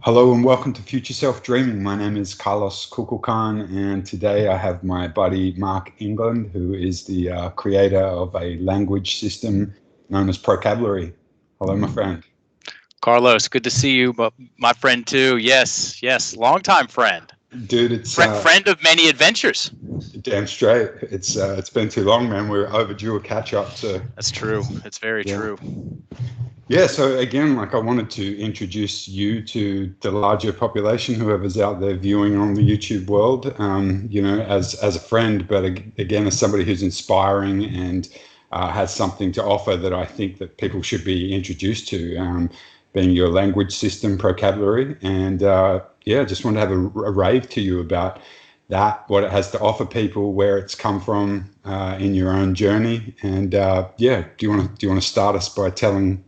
Hello and welcome to Future Self Dreaming. My name is Carlos Kukulkan, and today I have my buddy Mark England, who is the creator of a language system known as Procabulary. Hello, my friend. Carlos, good to see you, but my friend too. Yes, longtime friend. Dude, it's Friend of many adventures. damn straight. It's been too long, man. We're overdue a catch up. So That's true. It's very true. Yeah, so again, like I wanted to introduce you to the larger population, whoever's out there viewing on the YouTube world, as a friend, but again, as somebody who's inspiring and has something to offer that I think that people should be introduced to, being your language system, Procabulary. And just want to have a rave to you about that, what it has to offer people, where it's come from in your own journey. And do you want to start us by telling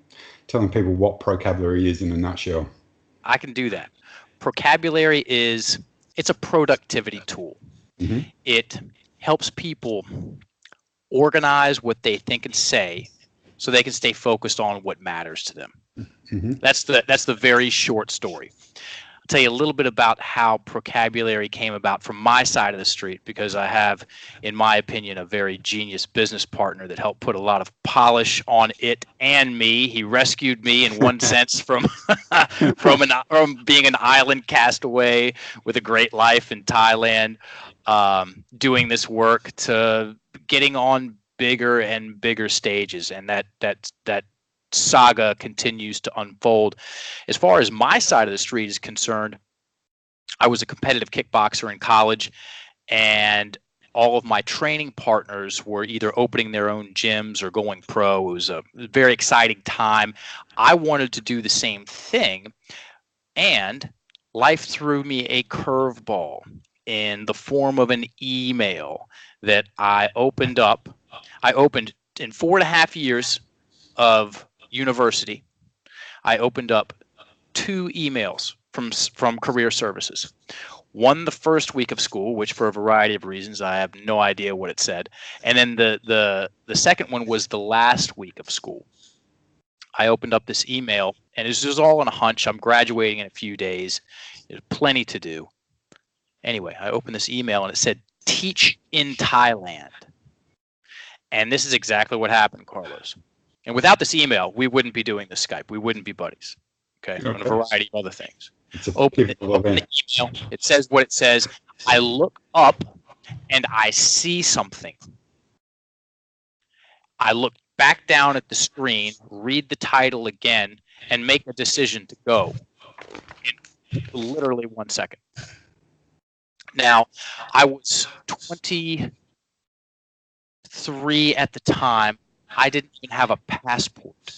people what Procabulary is in a nutshell? I can do that. Procabulary it's a productivity tool. Mm-hmm. It helps people organize what they think and say so they can stay focused on what matters to them. Mm-hmm. That's the very short story. I'll tell you a little bit about how Procabulary came about from my side of the street, because I have, in my opinion, a very genius business partner that helped put a lot of polish on it and me. He rescued me in one sense from being an island castaway with a great life in Thailand, doing this work, to getting on bigger and bigger stages, and that saga continues to unfold. As far as my side of the street is concerned, I was a competitive kickboxer in college, and all of my training partners were either opening their own gyms or going pro. It was a very exciting time. I wanted to do the same thing, and life threw me a curveball in the form of an email that I opened up. I opened in 4.5 years of university. I opened up 2 emails from career services. One the first week of school, which for a variety of reasons I have no idea what it said, and then the second one was the last week of school. I opened up this email, and this was all on a hunch. I'm graduating in a few days. There's plenty to do. Anyway, I opened this email, and it said, "Teach in Thailand." And this is exactly what happened, Carlos. And without this email, we wouldn't be doing this Skype. We wouldn't be buddies. Okay. And a variety of other things. Open the email. It says what it says. I look up and I see something. I look back down at the screen, read the title again, and make a decision to go in literally 1 second. Now, I was 23 at the time. I didn't even have a passport.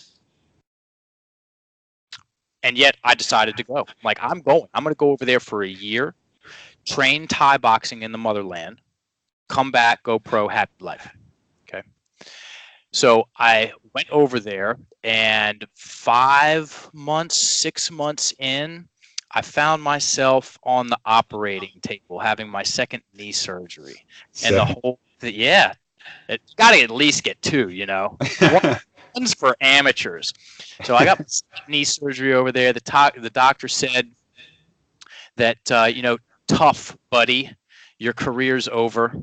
And yet I decided to go. Like, I'm going. I'm going to go over there for a year, train Thai boxing in the motherland, come back, go pro, happy life. Okay. So I went over there, and 5 months, 6 months in, I found myself on the operating table having my second knee surgery. And the whole, it's got to at least get 2, One's for amateurs. So I got knee surgery over there. The doctor said that, tough, buddy, your career's over.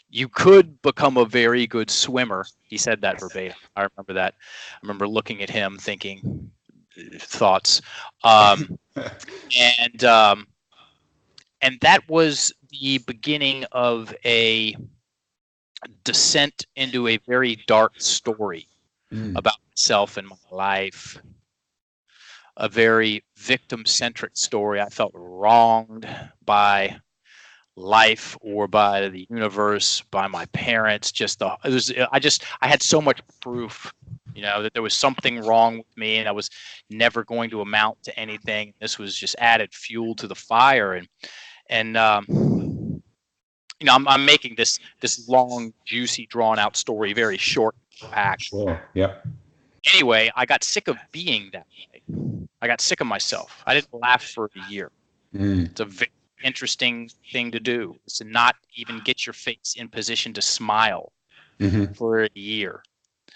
You could become a very good swimmer. He said that verbatim. I remember that. I remember looking at him thinking thoughts. And that was the beginning of a descent into a very dark story about myself and my life. A very victim-centric story. I felt wronged by life or by the universe, by my parents. I had so much proof, that there was something wrong with me, and I was never going to amount to anything. This was just added fuel to the fire, and I'm making this long, juicy, drawn-out story very short, packed. Sure. Yep. Anyway, I got sick of being that way. I got sick of myself. I didn't laugh for a year. It's a very interesting thing to do, is to not even get your face in position to smile for a year.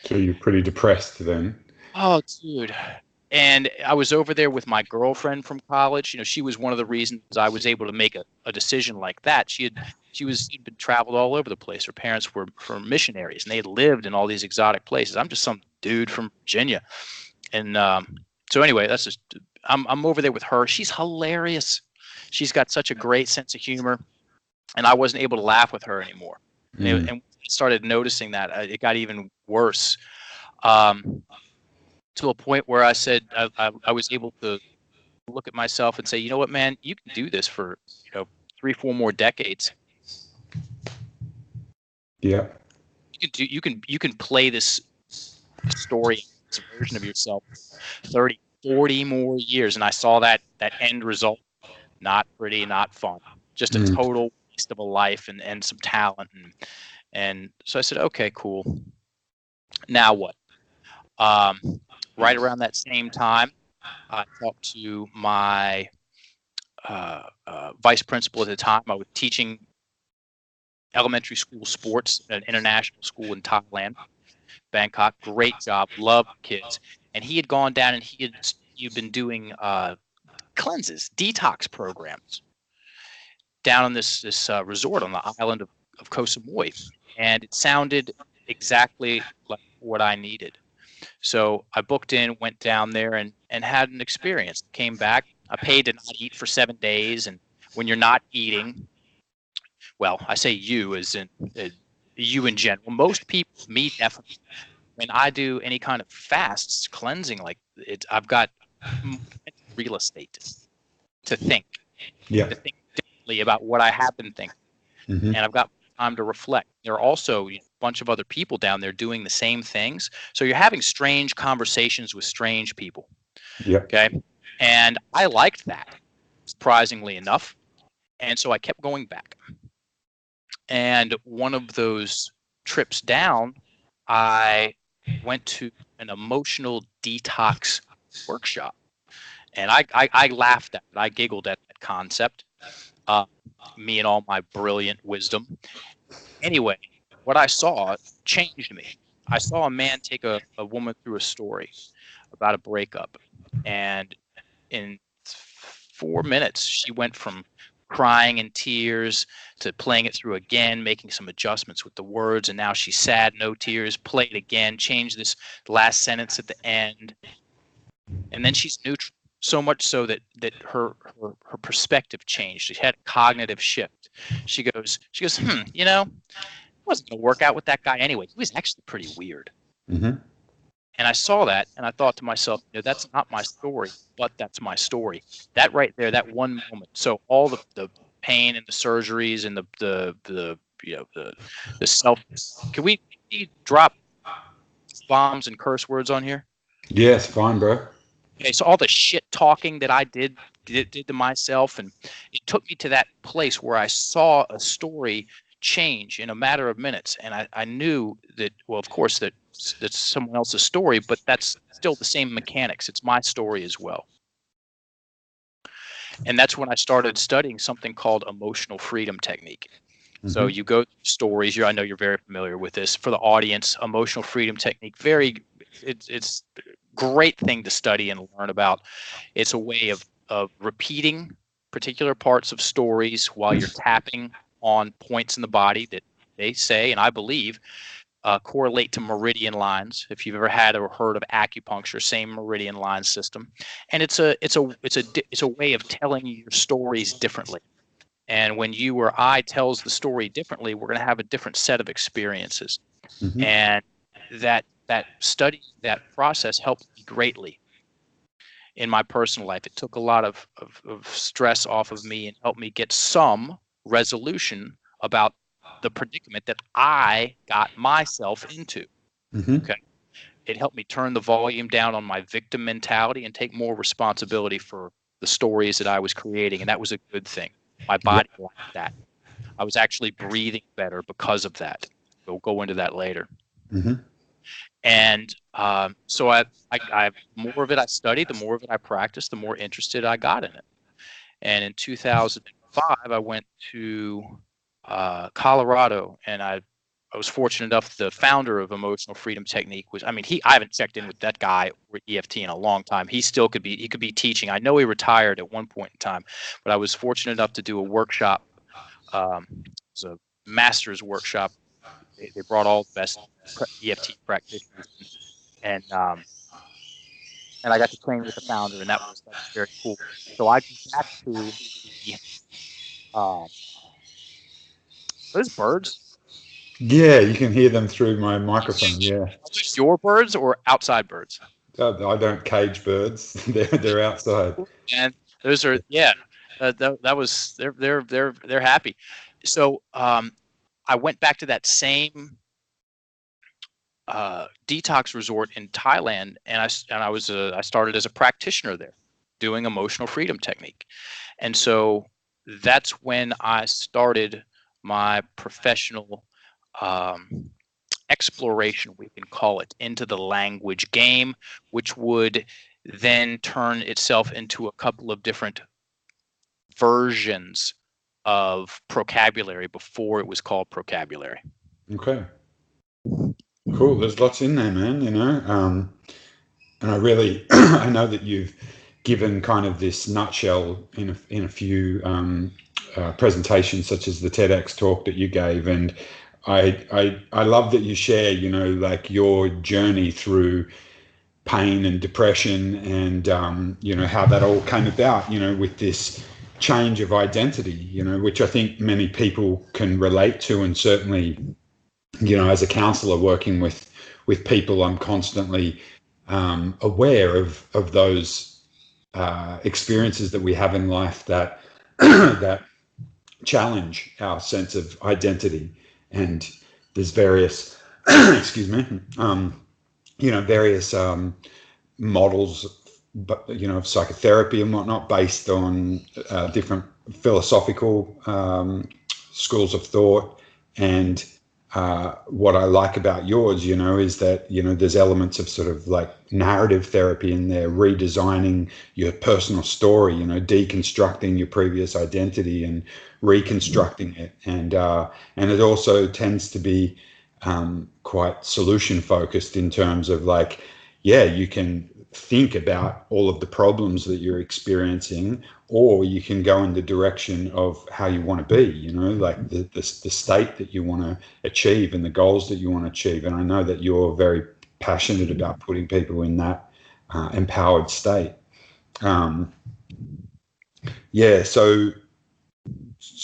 So you're pretty depressed then? Oh, dude. And I was over there with my girlfriend from college. You know, she was one of the reasons I was able to make a decision like that. She'd been traveled all over the place. Her parents were missionaries, and they had lived in all these exotic places. I'm just some dude from Virginia, and so anyway, that's just I'm over there with her. She's hilarious. She's got such a great sense of humor, and I wasn't able to laugh with her anymore. And I started noticing that it got even worse. To a point where I said I was able to look at myself and say, you know what, man, you can do this for 3-4 more decades. Yeah. You can play this story, this version of yourself 30, 40 more years. And I saw that end result. Not pretty, not fun. Just a total waste of a life and some talent. And so I said, okay, cool. Now what? Right around that same time, I talked to my vice principal at the time. I was teaching elementary school sports at an international school in Thailand, Bangkok. Great job, loved kids. And he had gone down and you'd been doing cleanses, detox programs down on this resort on the island of Koh Samui, and it sounded exactly like what I needed. So I booked in, went down there, and had an experience. Came back. I paid to not eat for 7 days, and when you're not eating, well, I say you as in you in general. Most people, me definitely. When I do any kind of fasts, cleansing like it, I've got real estate to think. Yeah. To think differently about what I have been thinking, and I've got time to reflect. There are also a bunch of other people down there doing the same things, so you're having strange conversations with strange people. Yeah. Okay, and I liked that, surprisingly enough, and so I kept going back. And one of those trips down, I went to an emotional detox workshop, and I laughed at it. I giggled at that concept. Me and all my brilliant wisdom. Anyway, what I saw changed me. I saw a man take a woman through a story about a breakup, and in 4 minutes, she went from crying in tears to playing it through again, making some adjustments with the words, and now she's sad, no tears, play it again, change this last sentence at the end, and then she's neutral. So much so that her perspective changed. She had a cognitive shift. She goes, it wasn't going to work out with that guy anyway. He was actually pretty weird. And I saw that, and I thought to myself, that's not my story, but that's my story. That right there, that one moment. So all the pain and the surgeries and the self. Can we drop bombs and curse words on here? Yes, fine, bro. Okay, so all the shit talking that I did to myself, and it took me to that place where I saw a story change in a matter of minutes, and I knew that, well, of course, that's someone else's story, but that's still the same mechanics. It's my story as well. And that's when I started studying something called emotional freedom technique. So you go through stories. I know you're very familiar with this. For the audience, emotional freedom technique, it's great thing to study and learn about. It's a way of repeating particular parts of stories while you're tapping on points in the body that they say, and I believe, correlate to meridian lines. If you've ever had or heard of acupuncture, same meridian line system, and it's a way of telling your stories differently. And when you or I tells the story differently, we're going to have a different set of experiences. And that study, that process helped me greatly in my personal life. It took a lot of stress off of me and helped me get some resolution about the predicament that I got myself into. Okay. It helped me turn the volume down on my victim mentality and take more responsibility for the stories that I was creating. And that was a good thing. My body liked that. I was actually breathing better because of that. We'll go into that later. And so I more of it I studied, the more of it I practiced, the more interested I got in it. And in 2005, I went to Colorado, and I was fortunate enough. The founder of Emotional Freedom Technique was, I mean, I haven't checked in with that guy with EFT in a long time. He could be teaching. I know he retired at one point in time, but I was fortunate enough to do a workshop. It was a master's workshop. They brought all the best EFT practitioners in, and I got to train with the founder, and that was very cool. So I go back to the those birds. Yeah, you can hear them through my microphone. Yeah. Your birds or outside birds? I don't cage birds. They're outside. And those are, yeah. That was they're happy. So I went back to that same detox resort in Thailand, and I started as a practitioner there, doing emotional freedom technique, and so that's when I started my professional exploration, we can call it, into the language game, which would then turn itself into a couple of different versions of Procabulary before it was called Procabulary. Okay. Cool. There's lots in there, man, you know. And I really, I know that you've given kind of this nutshell in a few presentations, such as the TEDx talk that you gave, and I love that you share, you know, like your journey through pain and depression, and you know, how that all came about, you know, with this change of identity, you know, which I think many people can relate to, and certainly, you know, as a counselor working with people, I'm constantly aware of those experiences that we have in life that that challenge our sense of identity. And there's various excuse me, you know, various models, but you know, of psychotherapy and whatnot, based on different philosophical schools of thought. And what I like about yours, you know, is that, you know, there's elements of sort of like narrative therapy in there, redesigning your personal story, you know, deconstructing your previous identity and reconstructing it. And it also tends to be quite solution focused, in terms of like, yeah, you can think about all of the problems that you're experiencing, or you can go in the direction of how you want to be, you know, like the state that you want to achieve and the goals that you want to achieve. And I know that you're very passionate about putting people in that empowered state. Yeah. So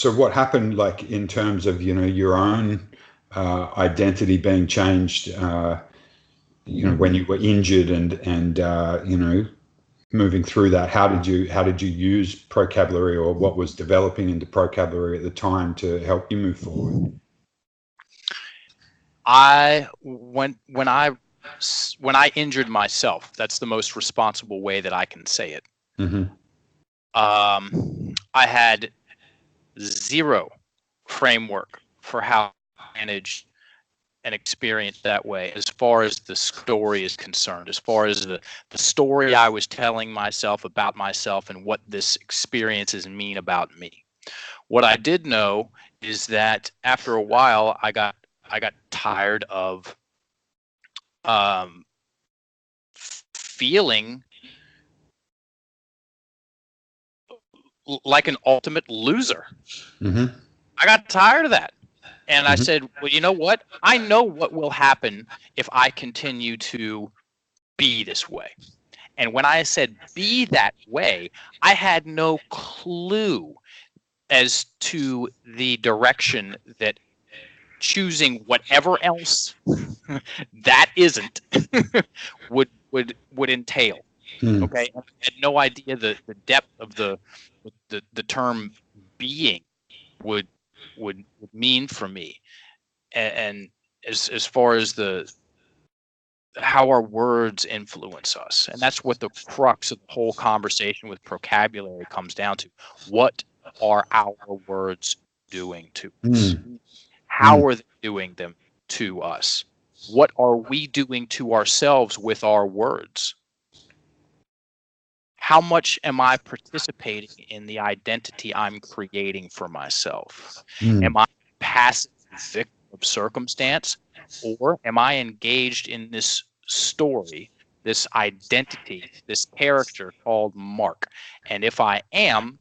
what happened, like, in terms of, you know, your own identity being changed, you know, when you were injured, and you know, moving through that, how did you use Procabulary, or what was developing into Procabulary at the time to help you move forward? When I injured myself, that's the most responsible way that I can say it. Mm-hmm. I had zero framework for how to manage an experience that way, as far as the story is concerned, as far as the story I was telling myself about myself and what this experiences mean about me. What I did know is that after a while, I got tired of feeling like an ultimate loser. Mm-hmm. I got tired of that. And I Mm-hmm. said, well, you know what? I know what will happen if I continue to be this way. And when I said be that way, I had no clue as to the direction that choosing whatever else that isn't would entail. Mm. Okay, I had no idea the depth of the term being would mean for me, and as far as how our words influence us, and that's what the crux of the whole conversation with Procabulary comes down to. What are our words doing to us? Mm. How are they doing them to us? What are we doing to ourselves with our words? How much am I participating in the identity I'm creating for myself? Mm. Am I a passive victim of circumstance, or am I engaged in this story, this identity, this character called Mark? And if I am,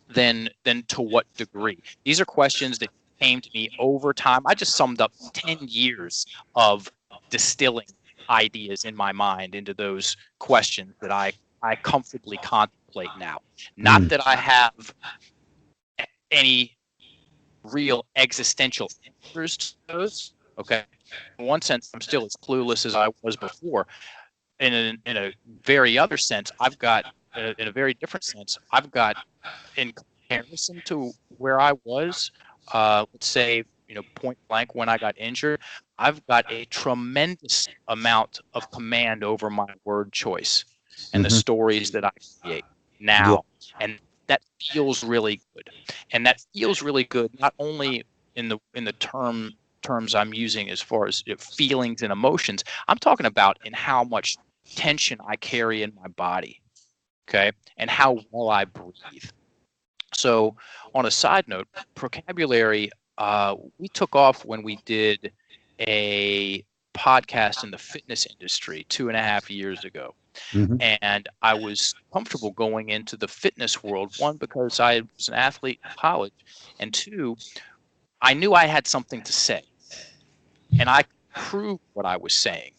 then to what degree? These are questions that came to me over time. I just summed up 10 years of distilling ideas in my mind into those questions that I comfortably contemplate now. Not that I have any real existential answers to those. Okay. In one sense, I'm still as clueless as I was before. In a very other sense, I've got, in a very different sense, I've got, in comparison to where I was, let's say, point blank when I got injured, I've got a tremendous amount of command over my word choice and the stories that I create now. Yeah. And that feels really good. And that feels really good not only in the terms I'm using as far as feelings and emotions. I'm talking about in how much tension I carry in my body, okay, and how well I breathe. So, on a side note, Procabulary, we took off when we did a podcast in the fitness industry 2.5 years ago. And I was comfortable going into the fitness world, one, because I was an athlete in college, and two, I knew I had something to say. And I proved what I was saying.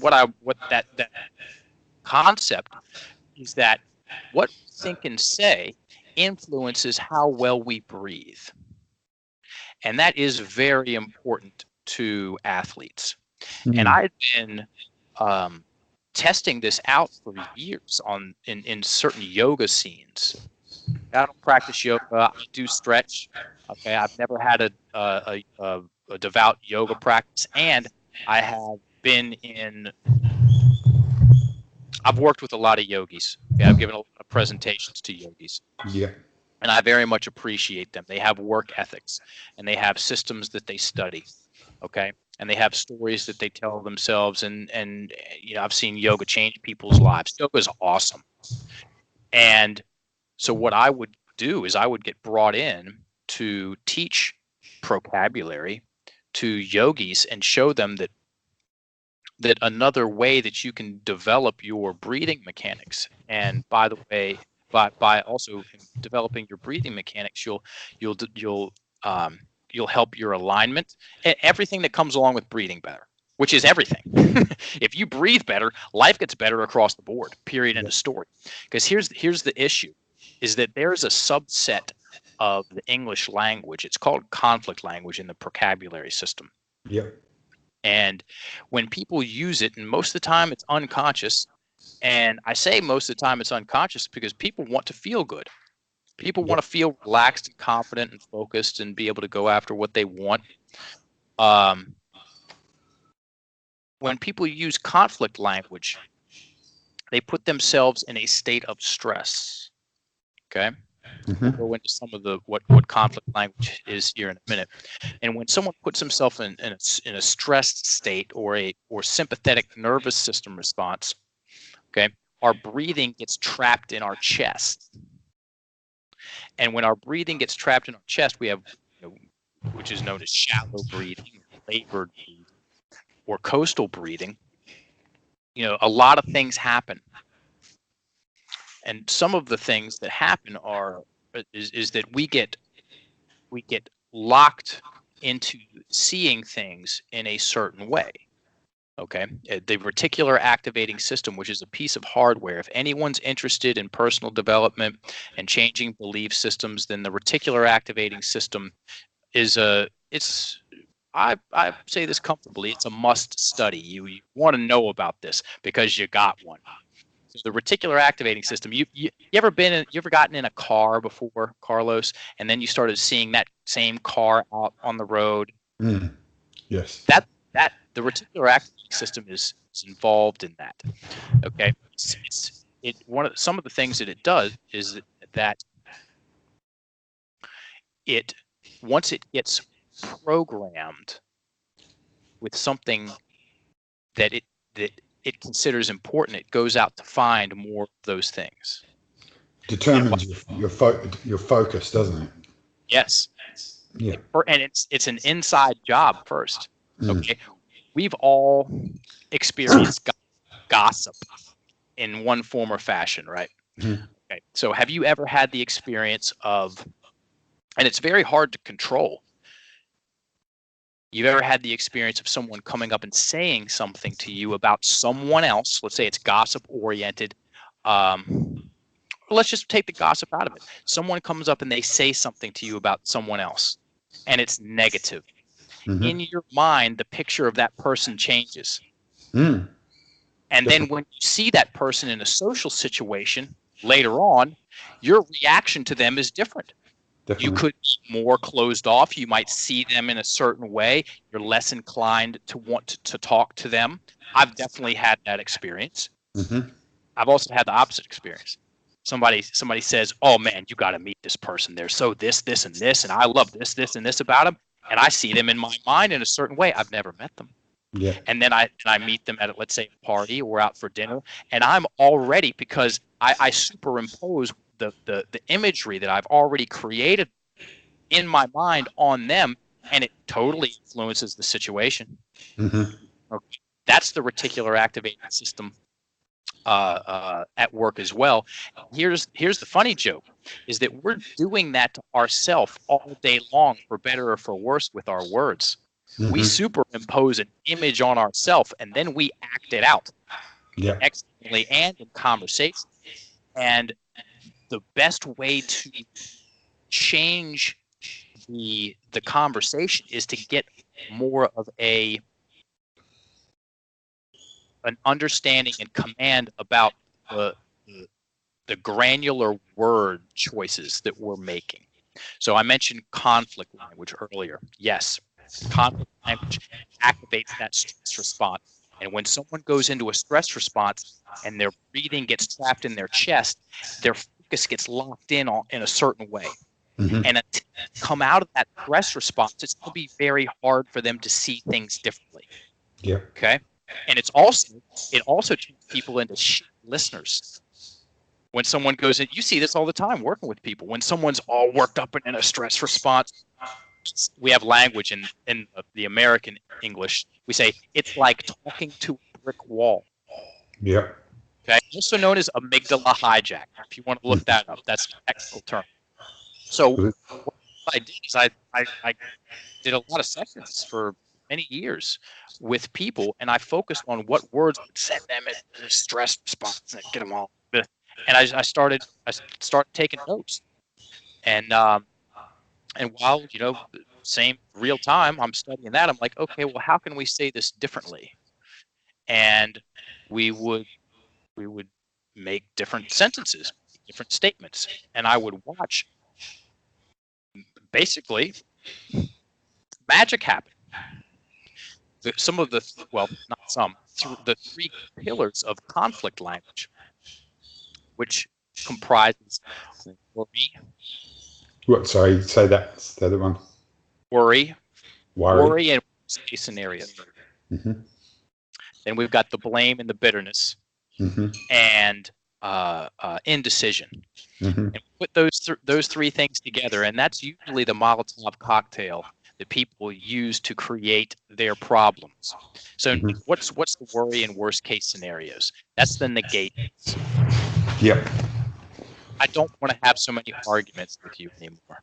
What that concept is, that what we think and say influences how well we breathe. And that is very important to athletes. And I've been testing this out for years in certain yoga scenes. I don't practice yoga. I do stretch. Okay, I've never had a devout yoga practice, and I have been in. I've worked with a lot of yogis. Okay? I've given a lot of presentations to yogis. Yeah. And I very much appreciate them. They have work ethics, and they have systems that they study. Okay. And they have stories that they tell themselves. And I've seen yoga change people's lives. Yoga is awesome. And so what I would do is I would get brought in to teach Procabulary to yogis and show them that another way that you can develop your breathing mechanics, and by the way, by also developing your breathing mechanics, you'll help your alignment and everything that comes along with breathing better, which is everything. If you breathe better, life gets better across the board, period, end of story. Because here's the issue, is that there's a subset of the English language. It's called conflict language in the Procabulary system. Yep. And when people use it, and most of the time it's unconscious, and I say most of the time it's unconscious because people want to feel good. People want to feel relaxed and confident and focused and be able to go after what they want. When people use conflict language, they put themselves in a state of stress. Okay? We'll go into some of what conflict language is here in a minute. And when someone puts himself in a stressed state or sympathetic nervous system response, okay, our breathing gets trapped in our chest. And when our breathing gets trapped in our chest, we have, which is known as shallow breathing, labored breathing, or coastal breathing. A lot of things happen. And some of the things that happen is that we get locked into seeing things in a certain way. Okay, the reticular activating system, which is a piece of hardware. If anyone's interested in personal development and changing belief systems, then the reticular activating system is I say this comfortably, it's a must study. You want to know about this because you got one. So the reticular activating system. You ever gotten in a car before, Carlos, and then you started seeing that same car out on the road? Yes. That the reticular activating system is involved in that. Okay. Some of the things that it does is that once it gets programmed with something that it considers important, it goes out to find more of those things. Determines your focus, doesn't it? Yes. Yeah. And it's an inside job first. Mm. Okay, we've all experienced gossip in one form or fashion, right? Mm. Okay, so have you ever had the experience of, and it's very hard to control, you've ever had the experience of someone coming up and saying something to you about someone else? Let's say it's gossip oriented. Let's just take the gossip out of it. Someone comes up and they say something to you about someone else, and it's negative. Mm-hmm. In your mind, the picture of that person changes. Mm. And then Definitely. when you see that person in a social situation later on, your reaction to them is different. You Definitely. could be more closed off. You might see them in a certain way. You're less inclined to want to talk to them. I've definitely had that experience. Mm-hmm. I've also had the opposite experience. Somebody says, "Oh man, you got to meet this person. They're so this, and this, and I love this, and this about them." And I see them in my mind in a certain way. I've never met them. Yeah. And then I meet them at, let's say, a party or out for dinner, and I'm already, because I superimpose the imagery that I've already created in my mind on them, and it totally influences the situation. Mm-hmm. Okay. That's the reticular activating system at work as well. Here's the funny joke, is that we're doing that to ourselves all day long, for better or for worse, with our words. We Mm-hmm. superimpose an image on ourselves, and then we act it out Yeah. externally and in conversation. And the best way to change the conversation is to get more of an understanding and command about the, the the granular word choices that we're making. So I mentioned conflict language earlier. Yes, conflict language activates that stress response. And when someone goes into a stress response and their breathing gets trapped in their chest, their focus gets locked in a certain way. Mm-hmm. And until they come out of that stress response, it's going to be very hard for them to see things differently. Yeah. Okay. And it also turns people into shit listeners. When someone goes in, you see this all the time working with people. When someone's all worked up and in a stress response, we have language in the American English. We say it's like talking to a brick wall. Yeah. Okay, also known as amygdala hijack. If you want to look that up, that's a technical term. So what I did is I did a lot of sessions for many years with people, and I focused on what words would set them in a stress response and get them all. And I started taking notes, and while same real time I'm studying that, I'm like, okay, well, how can we say this differently? And we would make different sentences, different statements, and I would watch basically magic happen. Some of the, well, not some, the three pillars of conflict language, which comprises worry, What? Sorry. Say that. The other one. worry, Worry. worry, and worst case scenario. Mm-hmm. Then we've got the blame and the bitterness, Mm-hmm. and indecision. Mm-hmm. And put those three things together, and that's usually the Molotov cocktail that people use to create their problems. So Mm-hmm. what's the worry and worst case scenarios? That's the negate. Yep. I don't want to have so many arguments with you anymore.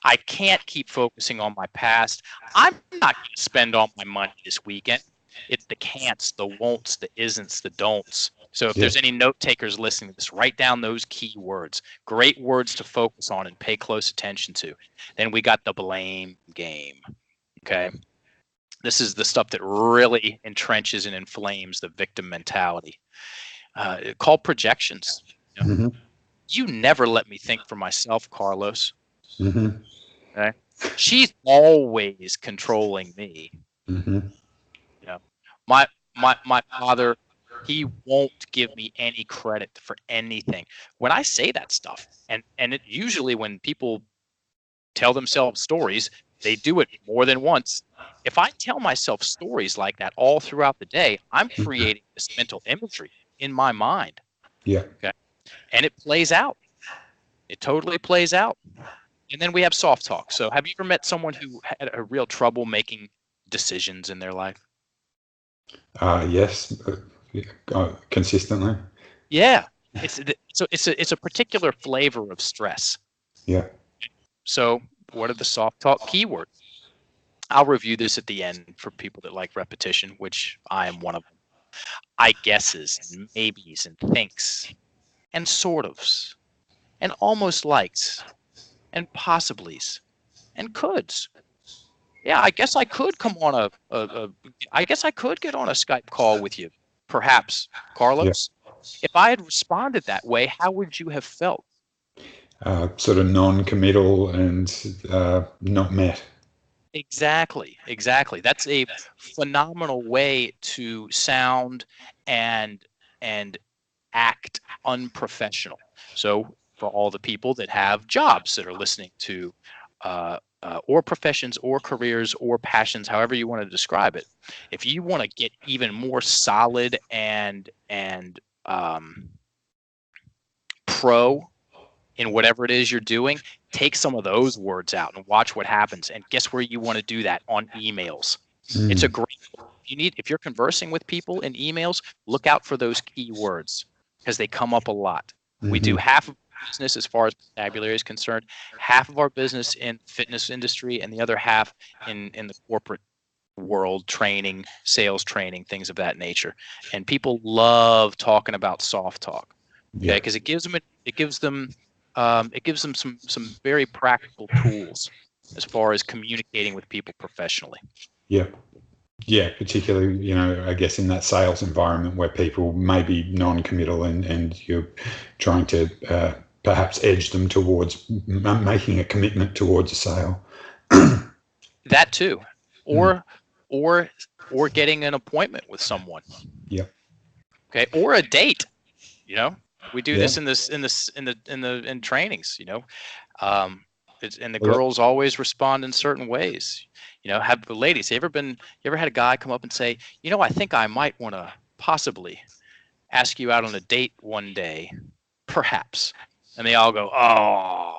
I can't keep focusing on my past. I'm not going to spend all my money this weekend. It's the can'ts, the won'ts, the isn'ts, the don'ts. So if Yeah. there's any note takers listening to this, write down those key words. Great words to focus on and pay close attention to. Then we got the blame game. Okay. This is the stuff that really entrenches and inflames the victim mentality. Called projections. Mm-hmm. You never let me think for myself, Carlos. Mm-hmm. Okay. She's always controlling me. Mm-hmm. You know, my father, he won't give me any credit for anything. When I say that stuff, and it usually when people tell themselves stories, they do it more than once. If I tell myself stories like that all throughout the day, I'm creating this mental imagery in my mind. Yeah. Okay. And it plays out. It totally plays out. And then we have soft talk. So have you ever met someone who had a real trouble making decisions in their life? Yes, consistently. Yeah. It's a particular flavor of stress. Yeah. So what are the soft talk keywords? I'll review this at the end for people that like repetition, which I am one of them. I guesses and maybes and thinks and sort ofs and almost likes and possiblies and coulds. Yeah, I guess I could come on I guess I could get on a Skype call with you, perhaps, Yeah. Carlos. If I had responded that way, how would you have felt? Sort of non-committal and not met. Exactly, exactly. That's a phenomenal way to sound and and act unprofessional. So for all the people that have jobs that are listening to or professions or careers or passions, however you want to describe it, if you want to get even more solid and pro in whatever it is you're doing, take some of those words out and watch what happens. And guess where you want to do that? On emails. It's a great, if you're conversing with people in emails, look out for those keywords because they come up a lot. We do half of business as far as vocabulary is concerned, half of our business in fitness industry, and the other half in the corporate world, training, sales training, things of that nature. And people love talking about soft talk, okay, Yeah. because it gives them some very practical tools as far as communicating with people professionally. Yeah. Yeah, particularly, I guess in that sales environment where people may be non-committal and you're trying to perhaps edge them towards making a commitment towards a sale. That too, or or or getting an appointment with someone. Yeah. Okay, or a date. You know, we do Yeah. this in trainings. And the Well, girls always respond in certain ways. Have ladies you ever had a guy come up and say, I think I might want to possibly ask you out on a date one day, perhaps, and they all go, oh.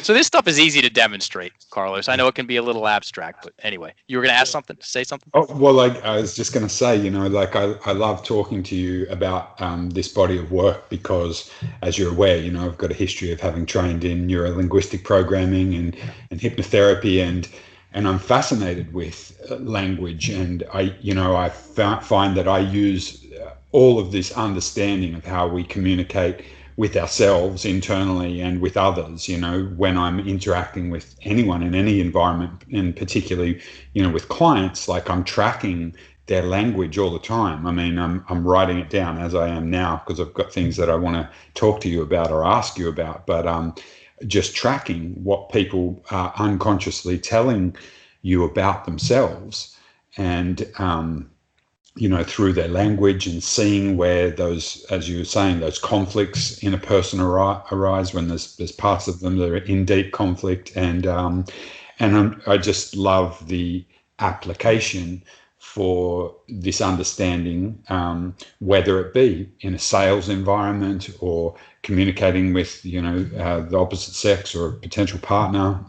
So this stuff is easy to demonstrate, Carlos. I know it can be a little abstract, but anyway, you were going to ask something, say something? Oh, well, I was just going to say, I love talking to you about this body of work because, as you're aware, I've got a history of having trained in neuro-linguistic programming and hypnotherapy, and I'm fascinated with language, and I find that I use all of this understanding of how we communicate with ourselves internally and with others, when I'm interacting with anyone in any environment, and particularly, with clients, like I'm tracking their language all the time. I mean, I'm writing it down as I am now because I've got things that I want to talk to you about or ask you about, but just tracking what people are unconsciously telling you about themselves, and through their language, and seeing where those, as you were saying, those conflicts in a person arise when there's parts of them that are in deep conflict, and I just love the application for this understanding, whether it be in a sales environment or communicating with the opposite sex or a potential partner,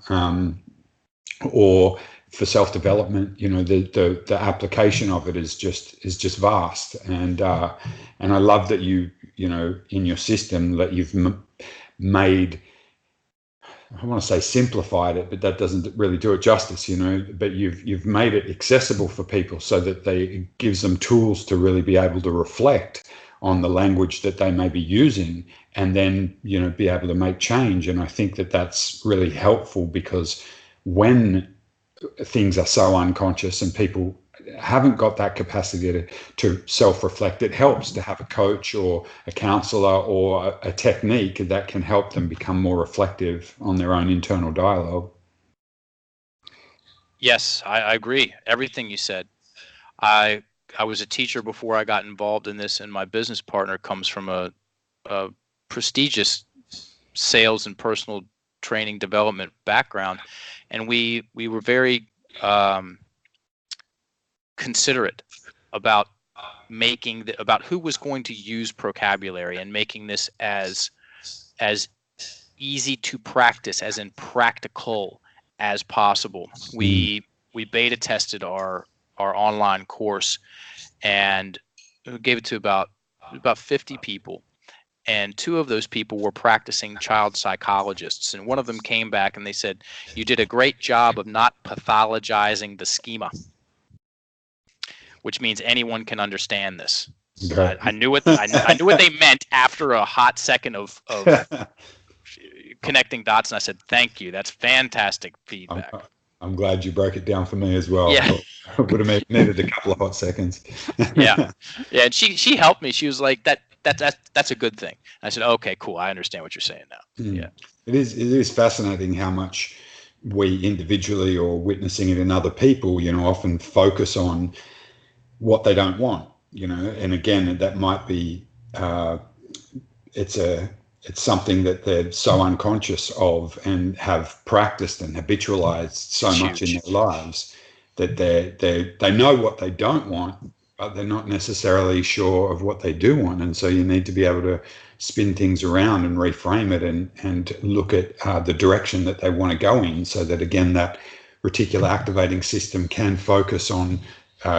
or for self-development. The application of it is just vast, and I love that in your system that you've made, I want to say simplified it, but that doesn't really do it justice, but you've made it accessible for people so that it gives them tools to really be able to reflect on the language that they may be using, and then be able to make change. And I think that that's really helpful, because when things are so unconscious and people haven't got that capacity to self-reflect, it helps to have a coach or a counselor or a technique that can help them become more reflective on their own internal dialogue. Yes, I agree. Everything you said. I was a teacher before I got involved in this, and my business partner comes from a prestigious sales and personal training development background, and we were very considerate about about who was going to use Procabulary and making this as easy to practice, as in practical, as possible. We beta tested our online course and gave it to about 50 people. And 2 of those people were practicing child psychologists. And one of them came back and they said, "You did a great job of not pathologizing the schema," which means anyone can understand this. Okay. I knew what I knew what they meant after a hot second of connecting dots, and I said, "Thank you. That's fantastic feedback." I'm glad you broke it down for me as well. Yeah. I would have needed a couple of hot seconds. Yeah. And she helped me. She was like, that's a good thing. I said, "Okay, cool. I understand what you're saying now." Yeah. It is fascinating how much we individually or witnessing it in other people, often focus on what they don't want, and again, that might be, it's something that they're so unconscious of and have practiced and habitualized so much in their lives that they know what they don't want, but they're not necessarily sure of what they do want. And so you need to be able to spin things around and reframe it and look at the direction that they want to go in, so that, again, that reticular activating system can focus on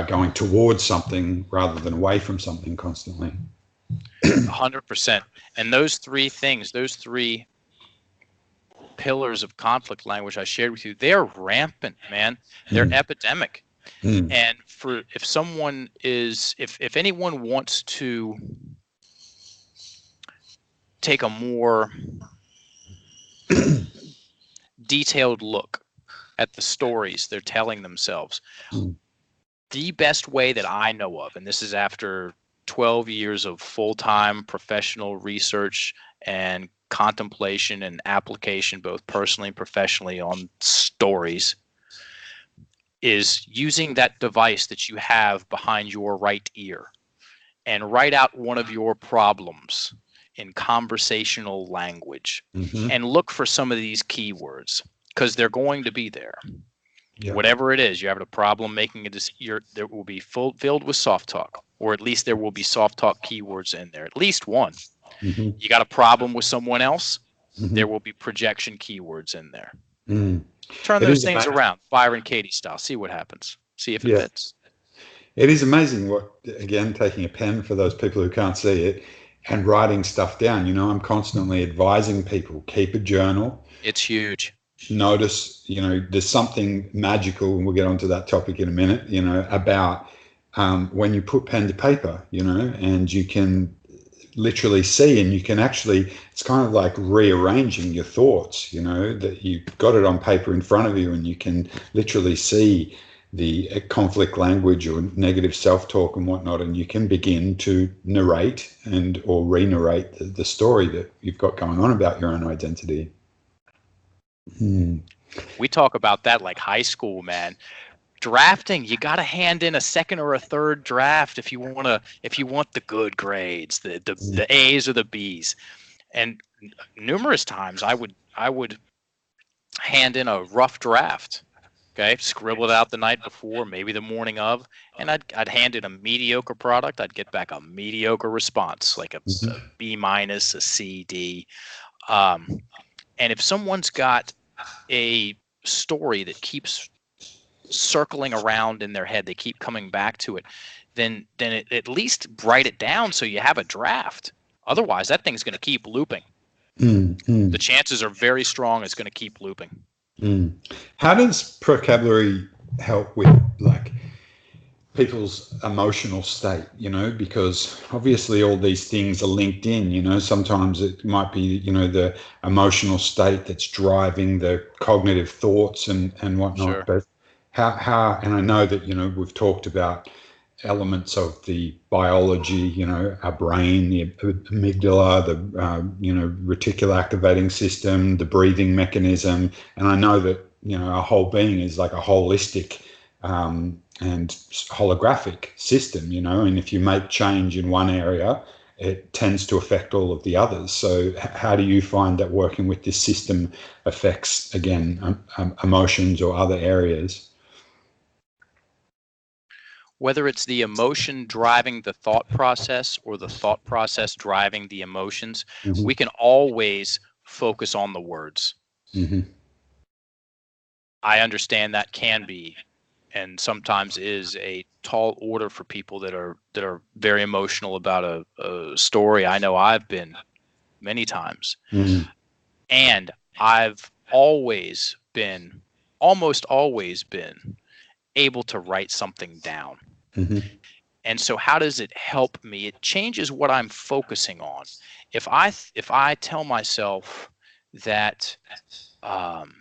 going towards something rather than away from something constantly. 100%. And those 3 things, those 3 pillars of conflict language I shared with you, they're rampant, man. They're epidemic. And if someone is, if anyone wants to take a more detailed look at the stories they're telling themselves, the best way that I know of, and this is after 12 years of full-time professional research and contemplation and application, both personally and professionally, on stories, is using that device that you have behind your right ear and write out one of your problems in conversational language and look for some of these keywords, because they're going to be there. Yeah. Whatever it is, you have a problem making a decision, there will be filled with soft talk, or at least there will be soft talk keywords in there, at least one. You got a problem with someone else, there will be projection keywords in there. Turn those things around, Byron Katie style. See what happens. See if it fits. It is amazing what, again, taking a pen for those people who can't see it and writing stuff down. I'm constantly advising people, keep a journal. It's huge. Notice, there's something magical, and we'll get onto that topic in a minute, about when you put pen to paper, and you can literally see, and you can actually, it's kind of like rearranging your thoughts, that you've got it on paper in front of you, and you can literally see the conflict language or negative self-talk and whatnot, and you can begin to narrate or re-narrate the story that you've got going on about your own identity. We talk about that like high school, man. Drafting, you got to hand in a second or a third draft if you want the good grades, the A's or the B's. And numerous times I would hand in a rough draft. Okay, scribble it out the night before, maybe the morning of, and I'd hand in a mediocre product. I'd get back a mediocre response, like a B minus, a C, D. And if someone's got a story that keeps circling around in their head, they keep coming back to it, then at least write it down so you have a draft. Otherwise, that thing's going to keep looping. The chances are very strong it's going to keep looping. How does Procabulary help with people's emotional state, because obviously all these things are linked in, sometimes it might be, the emotional state that's driving the cognitive thoughts and whatnot. Sure. But how, and I know that, we've talked about elements of the biology, our brain, the amygdala, the, reticular activating system, the breathing mechanism. And I know that, our whole being is like a holistic, and holographic system, and if you make change in one area, it tends to affect all of the others. So how do you find that working with this system affects, again, emotions or other areas? Whether it's the emotion driving the thought process or the thought process driving the emotions, we can always focus on the words. Mm-hmm. I understand that can be, and sometimes is, a tall order for people that are very emotional about a story. I know I've been many times. Mm-hmm. And I've always been, almost always been, able to write something down. Mm-hmm. And so how does it help me? It changes what I'm focusing on. If I tell myself that um,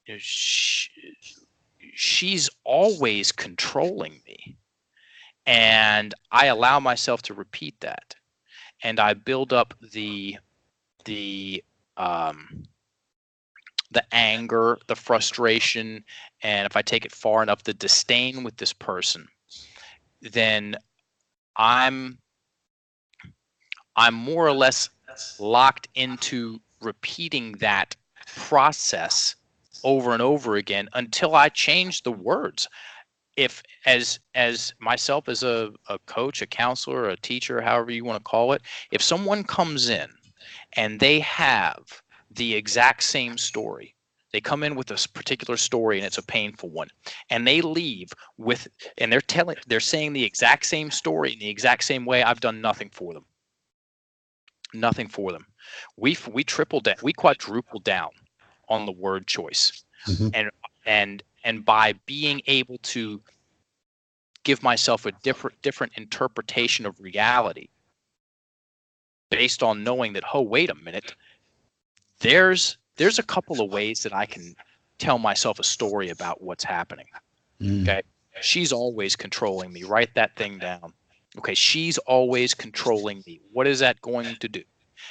you know, she's always controlling me, and I allow myself to repeat that, and I build up the um, the anger, the frustration, and if I take it far enough, the disdain with this person, then I'm more or less locked into repeating that process over and over again until I change the words. If as myself as a coach, a counselor, a teacher, however you want to call it, if someone comes in and they have the exact same story, they come in with a particular story and it's a painful one, and they leave with, and they're saying the exact same story in the exact same way, I've done nothing for them. Nothing for them. We tripled down, we quadrupled down on the word choice. Mm-hmm. And by being able to give myself a different interpretation of reality based on knowing that, oh, wait a minute, there's a couple of ways that I can tell myself a story about what's happening. Okay. She's always controlling me. Write that thing down. Okay. She's always controlling me. What is that going to do?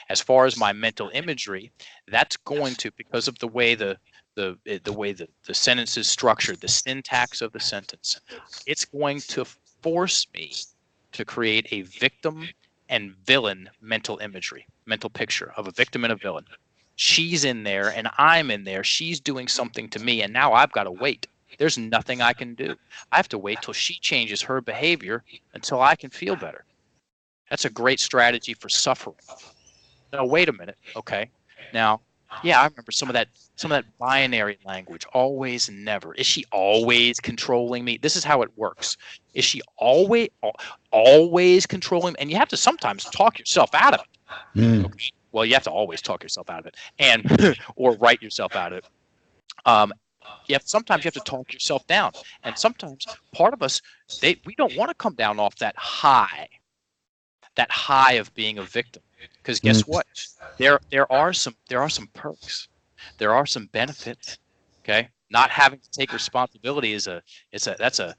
As far as my mental imagery, that's going to, because of the way the sentence is structured, the syntax of the sentence, it's going to force me to create a victim and villain mental imagery, mental picture of a victim and a villain. She's in there and I'm in there. She's doing something to me, and now I've got to wait. There's nothing I can do. I have to wait till she changes her behavior until I can feel better. That's a great strategy for suffering. No, wait a minute. Okay. Now, yeah, I remember some of that binary language, always and never. Is she always controlling me? This is how it works. Is she always controlling? And you have to sometimes talk yourself out of it. Mm. Okay. Well, you have to always talk yourself out of it, and or write yourself out of it. Sometimes you have to talk yourself down, and sometimes part of us, we don't want to come down off that high of being a victim, because guess Mm. what? There are some perks. There are some benefits. Okay, not having to take responsibility is that's a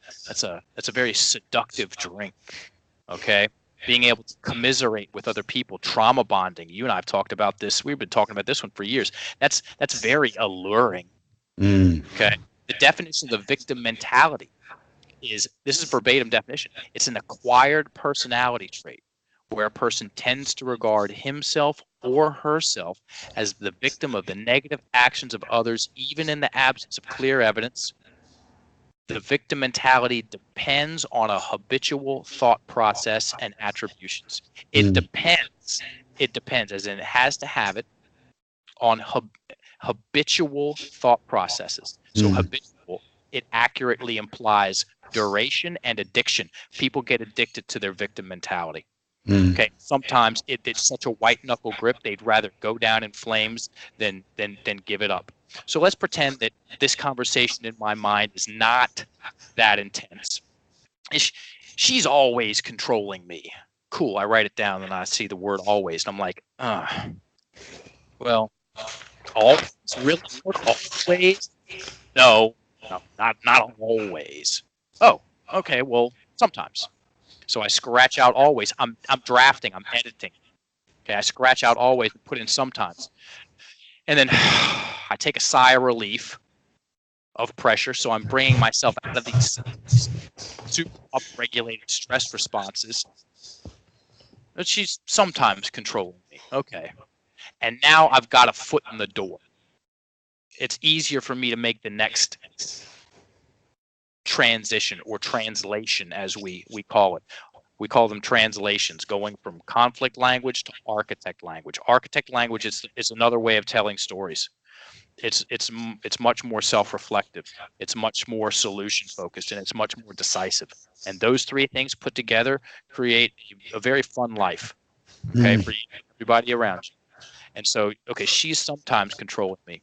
very seductive drink. Okay, being able to commiserate with other people, trauma bonding. You and I have talked about this. We've been talking about this one for years. That's very alluring. Mm. Okay, the definition of the victim mentality is, this is verbatim definition, it's an acquired personality trait where a person tends to regard himself or herself as the victim of the negative actions of others, even in the absence of clear evidence. The victim mentality depends on a habitual thought process and attributions. It Mm. depends. It depends, as in it has to have it, on habitual thought processes. So Mm. habitual, it accurately implies duration and addiction. People get addicted to their victim mentality. Mm. Okay, sometimes it's such a white knuckle grip, they'd rather go down in flames than give it up. So let's pretend that this conversation in my mind is not that intense. She's always controlling me. Cool, I write it down and I see the word always, and I'm like, well, always, really, always? No, not always. Oh, okay, well, sometimes. So I scratch out always. I'm drafting, I'm editing. Okay, I scratch out always and put in sometimes. And then I take a sigh of relief, of pressure. So I'm bringing myself out of these super upregulated stress responses. But she's sometimes controlling me. Okay. And now I've got a foot in the door. It's easier for me to make the next transition or translation, as we call it. We call them translations, going from conflict language to architect language. Architect language is another way of telling stories. It's much more self-reflective. It's much more solution-focused, and it's much more decisive. And those three things put together create a very fun life, okay, for everybody around you. And so, okay, she's sometimes controlling me.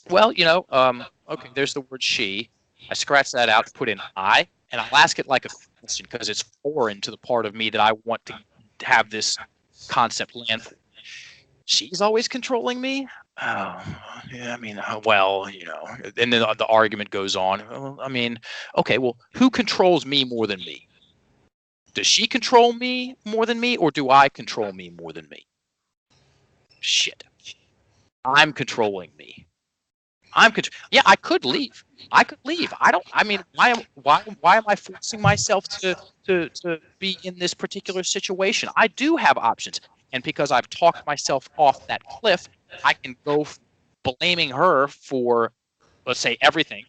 Well, okay, there's the word she. I scratch that out, put in I, and I'll ask it like a question because it's foreign to the part of me that I want to have this concept land for. She's always controlling me. Oh, yeah, I mean, well, and then the argument goes on. Well, I mean, okay, well, who controls me more than me? Does she control me more than me, or do I control me more than me? Shit. I'm controlling me. Yeah, I could leave. I mean, why am I forcing myself to be in this particular situation? I do have options. And because I've talked myself off that cliff, I can go blaming her for, let's say, everything,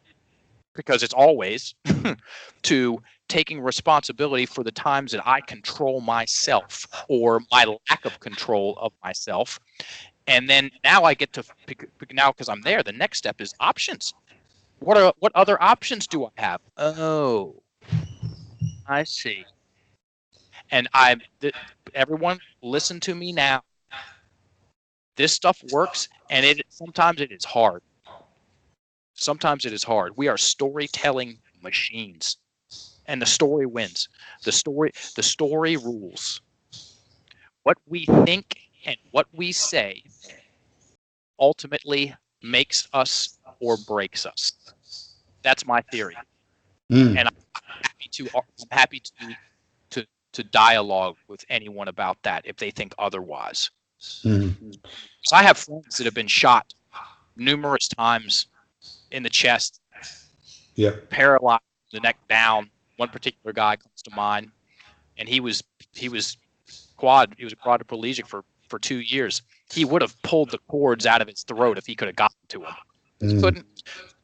because it's always, to taking responsibility for the times that I control myself or my lack of control of myself. And then now I get to pick now, because I'm there. The next step is options. What other options do I have? Oh, I see. And everyone listen to me now. This stuff works, and sometimes it is hard. Sometimes it is hard. We are storytelling machines, and the story wins. The story rules. What we think and what we say ultimately makes us or breaks us. That's my theory, and I'm happy to dialogue with anyone about that if they think otherwise. So I have friends that have been shot numerous times in the chest, paralyzed, the neck down. One particular guy comes to mind, and he was a quadriplegic for 2 years. He would have pulled the cords out of his throat if he could have gotten to him. He couldn't.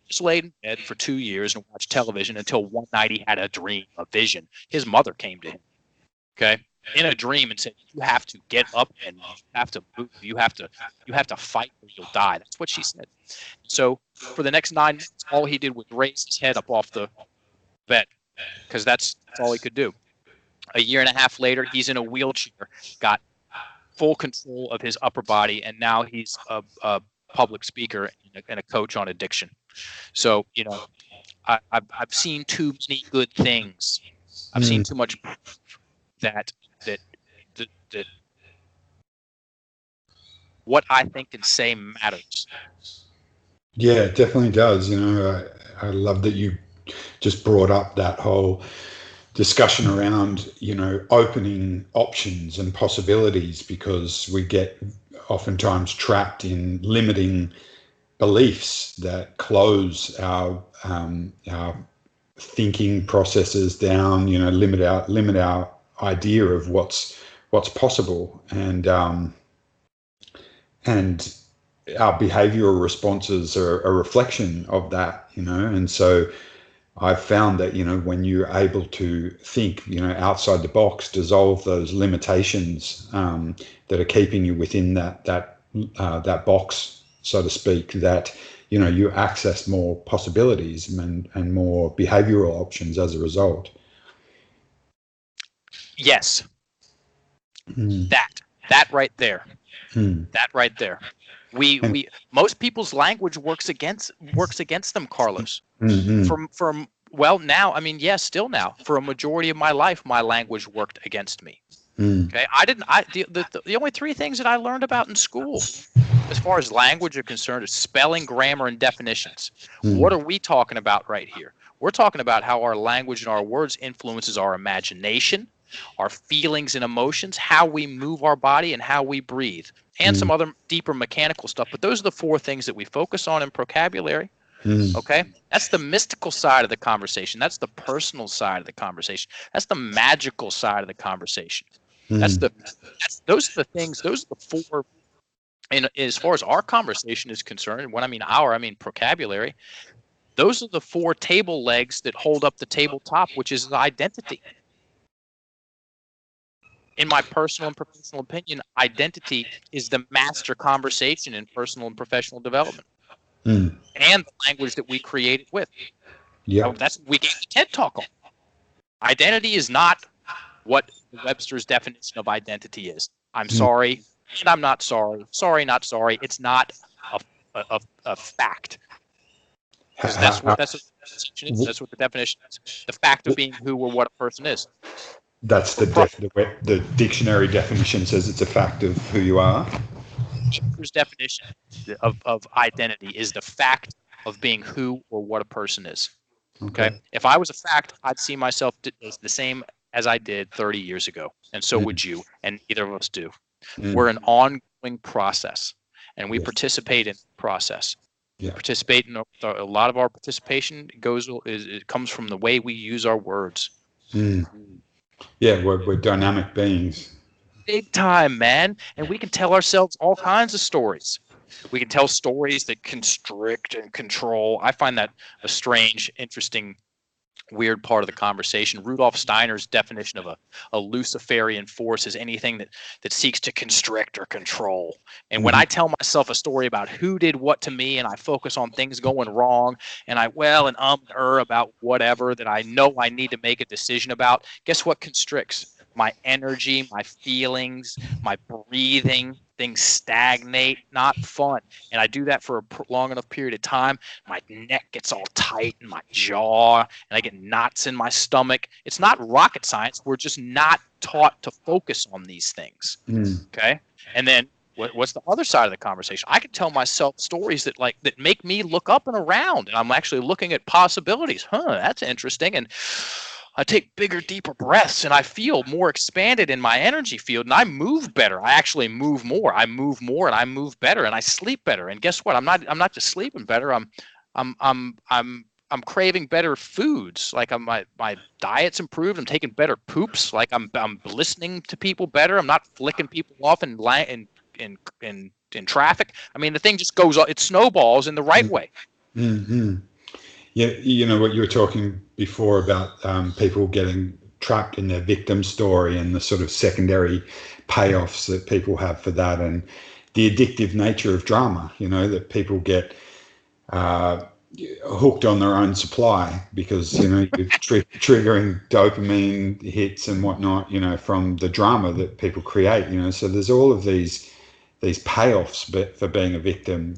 Just laid in bed for 2 years and watched television until one night he had a dream, a vision. His mother came to him, okay, in a dream and said, "You have to get up and you have to move. You have to fight or you'll die." That's what she said. So for the next 9 months, all he did was raise his head up off the bed because that's all he could do. A year and a half later, he's in a wheelchair, got full control of his upper body, and now he's a public speaker and a coach on addiction. So, I've seen too many good things. I've seen too much proof that what I think and say matters. Yeah, it definitely does. I love that you just brought up that whole discussion around, opening options and possibilities, because we get oftentimes trapped in limiting beliefs that close our thinking processes down, limit our idea of what's possible, and our behavioral responses are a reflection of that, and so I've found that, when you're able to think, outside the box, dissolve those limitations that are keeping you within that box, so to speak, that, you access more possibilities and more behavioral options as a result. Yes. That right there. That right there. Most people's language works against them, Carlos. Now, I mean, yes, still now. For a majority of my life, my language worked against me. Okay, the only three things that I learned about in school, as far as language are concerned, is spelling, grammar, and definitions. What are we talking about right here? We're talking about how our language and our words influences our imagination, our feelings and emotions, how we move our body, and how we breathe, and some other deeper mechanical stuff. But those are the four things that we focus on in Procabulary. Okay, that's the mystical side of the conversation. That's the personal side of the conversation. That's the magical side of the conversation. Those are the things. Those are the four. And as far as our conversation is concerned, and when I mean Procabulary, those are the four table legs that hold up the tabletop, which is identity. In my personal and professional opinion, identity is the master conversation in personal and professional development, and the language that we create it with. Yeah. That's what we gave the TED Talk on. Identity is not what Webster's definition of identity is. I'm sorry, and I'm not sorry. Sorry, not sorry. It's not a fact. Because that's what the definition is. The fact of being who or what a person is. That's the dictionary definition says it's a fact of who you are. Webster's definition of identity is the fact of being who or what a person is. Okay. If I was a fact, I'd see myself as the same as I did 30 years ago, and so would you, and neither of us do. We're an ongoing process, and we participate in the process. Yeah. Participate in a lot of our participation it comes from the way we use our words. Yeah, we're dynamic beings. Big time, man. And we can tell ourselves all kinds of stories. We can tell stories that constrict and control. I find that a strange, interesting, weird part of the conversation. Rudolf Steiner's definition of a Luciferian force is anything that seeks to constrict or control. And when I tell myself a story about who did what to me, and I focus on things going wrong, and about whatever that I know I need to make a decision about, guess what constricts? My energy, my feelings, my breathing. Things stagnate, not fun. And I do that for a long enough period of time. My neck gets all tight and my jaw, and I get knots in my stomach. It's not rocket science. We're just not taught to focus on these things. Okay. And then what's the other side of the conversation? I can tell myself stories that make me look up and around, and I'm actually looking at possibilities. That's interesting. And I take bigger, deeper breaths, and I feel more expanded in my energy field, and I move better. I actually move more. I move more, and I move better, and I sleep better. And guess what? I'm not just sleeping better. I'm craving better foods. Like my diet's improved. I'm taking better poops. Like I'm listening to people better. I'm not flicking people off in traffic. I mean, the thing just goes. It snowballs in the right way. Yeah, you know what you were talking before about people getting trapped in their victim story and the sort of secondary payoffs that people have for that, and the addictive nature of drama, that people get hooked on their own supply because, you're triggering dopamine hits and whatnot, from the drama that people create, so there's all of these payoffs for being a victim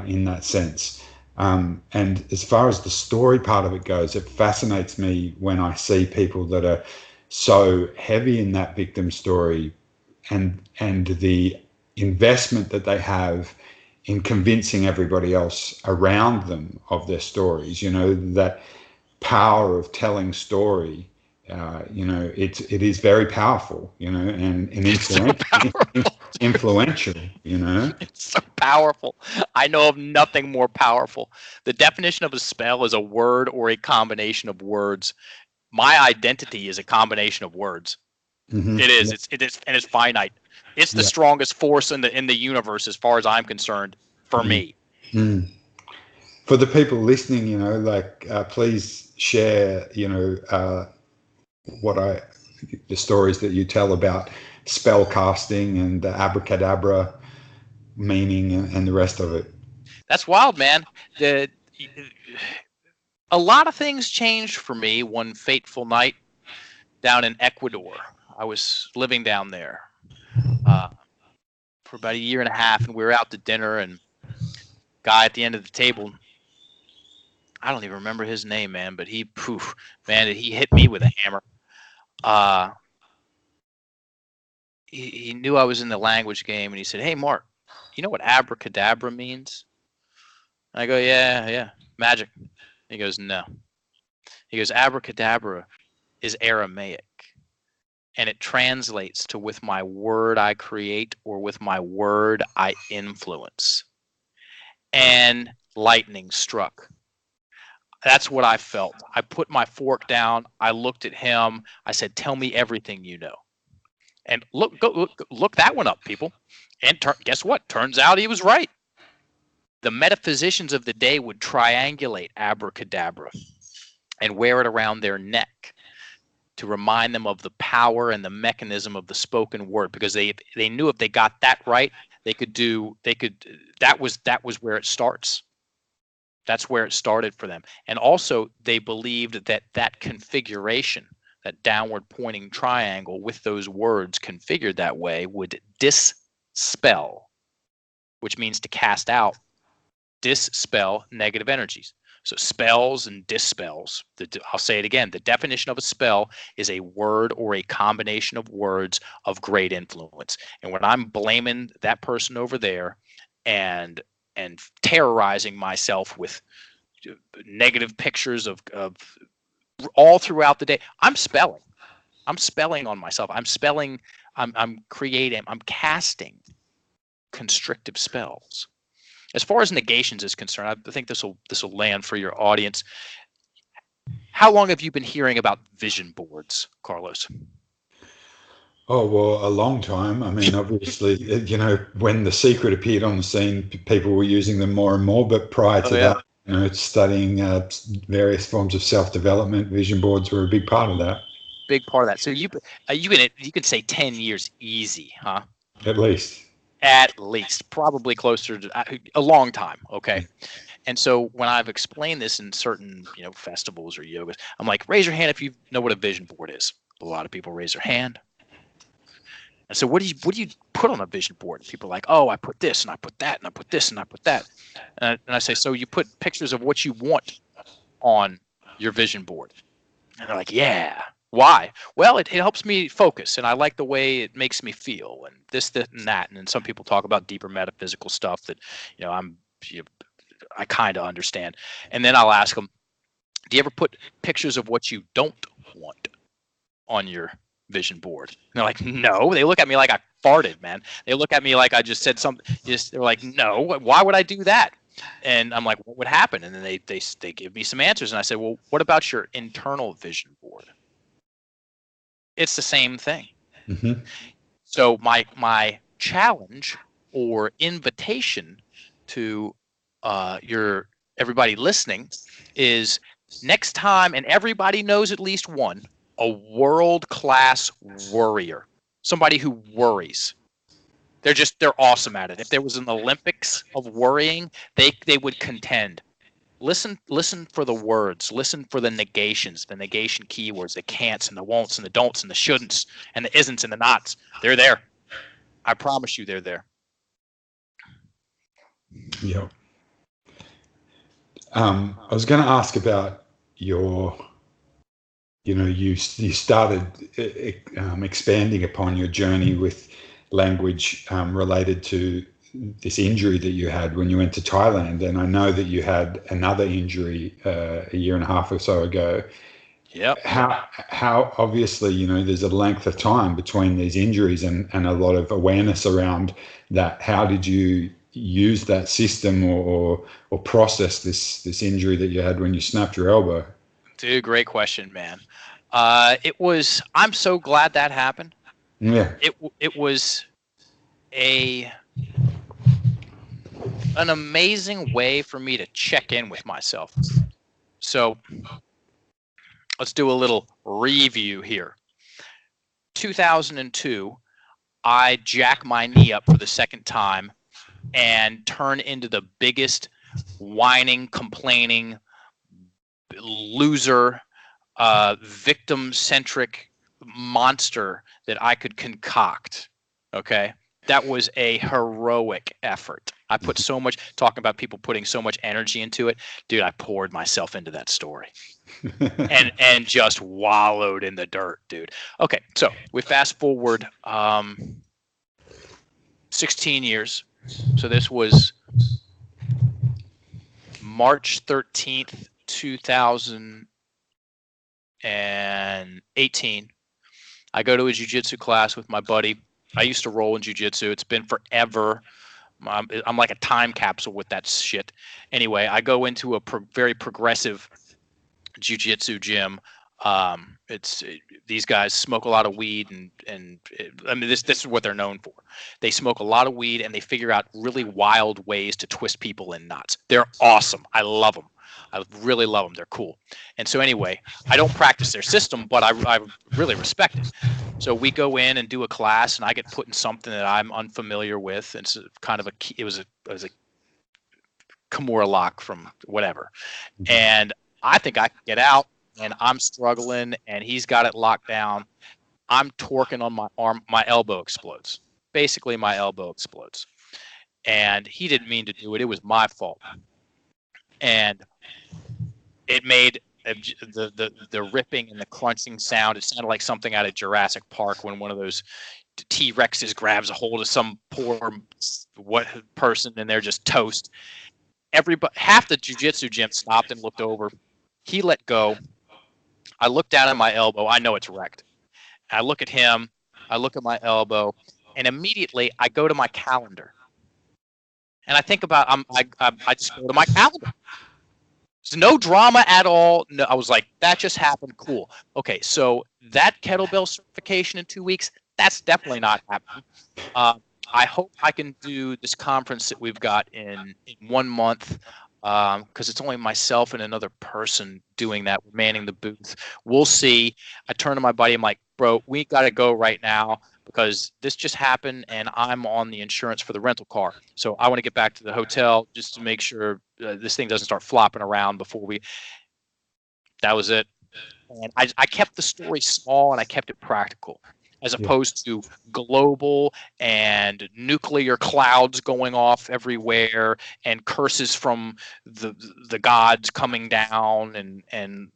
in that sense. And as far as the story part of it goes, it fascinates me when I see people that are so heavy in that victim story and the investment that they have in convincing everybody else around them of their stories, that power of telling story, it is very powerful, and influential, It's so powerful. I know of nothing more powerful. The definition of a spell is a word or a combination of words. My identity is a combination of words. It is. It is, and it's finite. It's the strongest force in the universe, as far as I'm concerned, for me. For the people listening, please share, the stories that you tell about spell casting and the abracadabra meaning and the rest of it. That's wild, man. A lot of things changed for me one fateful night down in Ecuador. I was living down there for about a year and a half, and we were out to dinner, and guy at the end of the table, I don't even remember his name, man, but he hit me with a hammer. He knew I was in the language game, and he said, "Hey, Mark, you know what abracadabra means?" And I go, yeah, magic. He goes, no. He goes, abracadabra is Aramaic, and it translates to with my word I create, or with my word I influence. And lightning struck. That's what I felt. I put my fork down. I looked at him. I said, tell me everything you know. And look that one up, people. And guess what? Turns out he was right. The metaphysicians of the day would triangulate abracadabra and wear it around their neck to remind them of the power and the mechanism of the spoken word, because they knew if they got that right, that was where it starts. That's where it started for them. And also they believed that configuration, that downward pointing triangle with those words configured that way, would dispel, which means to cast out, dispel negative energies. So spells and dispels. I'll say it again. The definition of a spell is a word or a combination of words of great influence. And when I'm blaming that person over there and terrorizing myself with negative pictures of all throughout the day, I'm spelling on myself. I'm creating, I'm casting constrictive spells. As far as negations is concerned, I think this will land for your audience. How long have you been hearing about vision boards, Carlos? Oh, well, a long time. I mean, obviously, when The Secret appeared on the scene, people were using them more and more. But prior to that, studying various forms of self-development, vision boards were a big part of that. Big part of that. So you could say 10 years easy, huh? At least. At least, probably closer to a long time. Okay. And so when I've explained this in certain, festivals or yogas, I'm like, raise your hand if you know what a vision board is. A lot of people raise their hand. And so what do you put on a vision board? People are like, oh, I put this and I put that and I put this and I put that. And I say, so you put pictures of what you want on your vision board? And they're like, yeah. Why? Well, it helps me focus, and I like the way it makes me feel, and this, and that. And then some people talk about deeper metaphysical stuff that, I kind of understand. And then I'll ask them, do you ever put pictures of what you don't want on your vision board? And they're like, no. They look at me like I farted, man. They look at me like I just said something. They're like, no. Why would I do that? And I'm like, what would happen? And then they give me some answers, and I said, well, what about your internal vision board? It's the same thing. Mm-hmm. So my challenge or invitation to everybody listening is, next time, and everybody knows at least one, a world-class worrier, somebody who worries. They're awesome at it. If there was an Olympics of worrying, they would contend. Listen for the words. Listen for the negations, the negation keywords, the can'ts and the won'ts and the don'ts and the shouldn'ts and the isn'ts and the nots. They're there. I promise you they're there. Yeah. I was going to ask about your, you started expanding upon your journey with language related to this injury that you had when you went to Thailand, and I know that you had another injury a year and a half or so ago. Yep. How obviously, there's a length of time between these injuries and a lot of awareness around that. How did you use that system or process this injury that you had when you snapped your elbow? Dude, great question, man. I'm so glad that happened. Yeah. It was an amazing way for me to check in with myself. So let's do a little review here. 2002, I jack my knee up for the second time and turn into the biggest whining, complaining, loser, victim-centric monster that I could concoct. Okay? That was a heroic effort. I put so much, talking about people putting so much energy into it. Dude, I poured myself into that story and just wallowed in the dirt, dude. Okay, so we fast forward 16 years. So this was March 13th, 2018. I go to a jiu-jitsu class with my buddy. I used to roll in jiu-jitsu. It's been forever. I'm like a time capsule with that shit. Anyway, I go into a very progressive jiu-jitsu gym. These guys smoke a lot of weed, and I mean, this is what they're known for. They smoke a lot of weed, and they figure out really wild ways to twist people in knots. They're awesome. I love them. I really love them. They're cool. And so anyway, I don't practice their system, but I really respect it. So we go in and do a class, and I get put in something that I'm unfamiliar with. And it's kind of it was a Kimura lock from whatever. And I think I can get out, and I'm struggling, and he's got it locked down. I'm torquing on my arm. My elbow explodes. Basically, my elbow explodes. And he didn't mean to do it. It was my fault. And it made the ripping and the crunching sound. It sounded like something out of Jurassic Park when one of those T-Rexes grabs a hold of some poor person and they're just toast. Half the jiu-jitsu gym stopped and looked over. He let go. I look down at my elbow. I know it's wrecked. I look at him. I look at my elbow, and immediately I go to my calendar. And I think about I just go to my calendar. There's no drama at all. No, I was like, that just happened. Cool. Okay, so that kettlebell certification in 2 weeks, that's definitely not happening. I hope I can do this conference that we've got in 1 month, because it's only myself and another person doing that, manning the booth. We'll see. I turn to my buddy. I'm like, bro, we got to go right now because this just happened and I'm on the insurance for the rental car. So I want to get back to the hotel just to make sure this thing doesn't start flopping around before that was it. And I kept the story small and I kept it practical, as opposed to global and nuclear clouds going off everywhere and curses from the gods coming down. And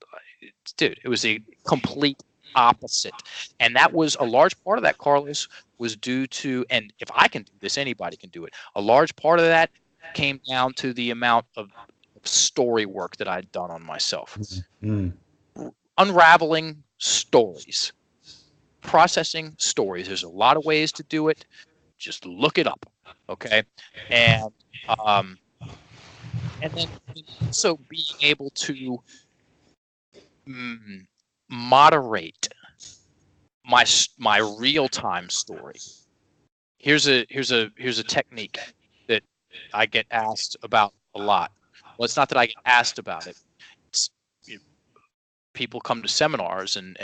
dude, it was a complete opposite. And that was a large part of that, Carlos, was due to, and if I can do this, anybody can do it. A large part of that came down to the amount of story work that I'd done on myself. Unraveling stories. Processing stories. There's a lot of ways to do it. Just look it up, okay? And then also being able to moderate my real-time story. Here's a technique that I get asked about a lot. Well, it's not that I get asked about it. It's, people come to seminars and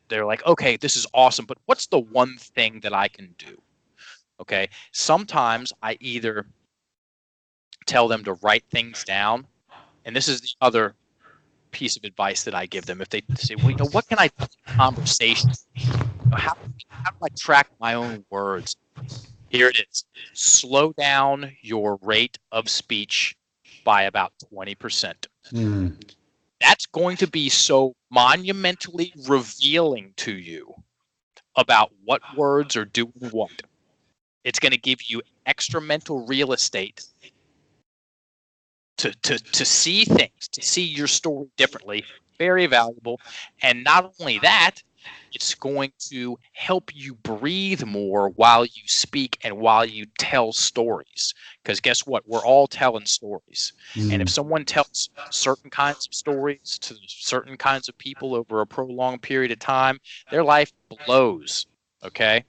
they're like, okay, this is awesome, but what's the one thing that I can do? Okay. Sometimes I either tell them to write things down, and this is the other piece of advice that I give them. If they say, well, what can I do in conversation? How do I track my own words? Here it is. Slow down your rate of speech by about 20%. That's going to be so monumentally revealing to you about what words are doing what. It's going to give you extra mental real estate to see things, to see your story differently. Very valuable. And not only that, it's going to help you breathe more while you speak and while you tell stories. Because guess what? We're all telling stories. And if someone tells certain kinds of stories to certain kinds of people over a prolonged period of time, their life blows. Okay?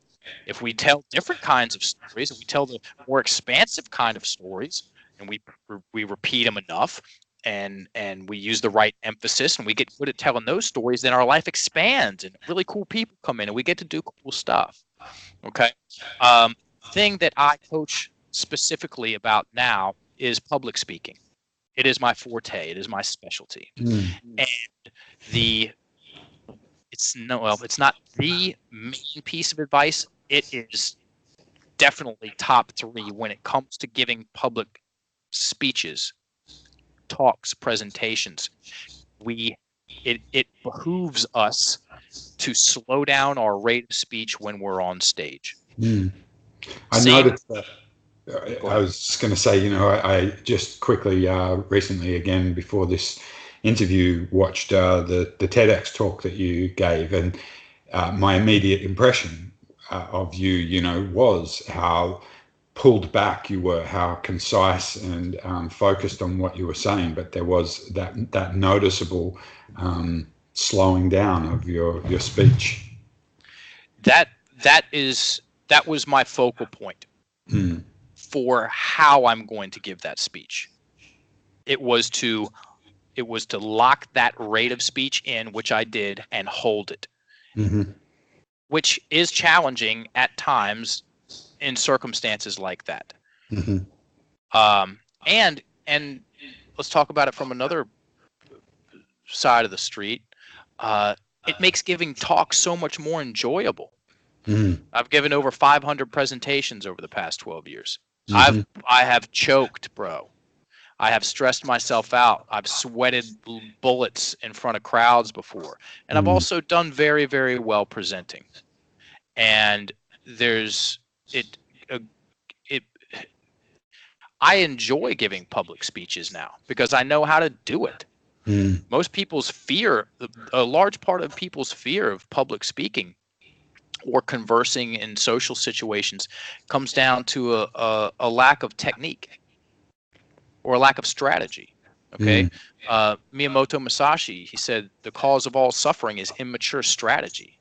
If we tell different kinds of stories, if we tell the more expansive kind of stories, and we repeat them enough, and we use the right emphasis, and we get good at telling those stories, then our life expands and really cool people come in and we get to do cool stuff. Okay. Thing that I coach specifically about now is public speaking. It is my forte. It is my specialty. And it's not the main piece of advice. It is definitely top 3 when it comes to giving public speeches, talks, presentations. It behooves us to slow down our rate of speech when we're on stage. I noticed that. I was just going to say, I just quickly recently, again before this interview, watched the TEDx talk that you gave, and my immediate impression of you, was how pulled back you were, how concise and focused on what you were saying, but there was that noticeable slowing down of your speech. That was my focal point for how I'm going to give that speech. It was to It was to lock that rate of speech in, which I did, and hold it, which is challenging at times in circumstances like that. And let's talk about it from another side of the street. It makes giving talks so much more enjoyable. I've given over 500 presentations over the past 12 years. I have choked, bro. I have stressed myself out. I've sweated bullets in front of crowds before. And I've also done very, very well presenting. And I enjoy giving public speeches now because I know how to do it. Most people's fear, a large part of people's fear of public speaking or conversing in social situations comes down to a lack of technique or a lack of strategy. Okay. Miyamoto Musashi, he said, the cause of all suffering is immature strategy.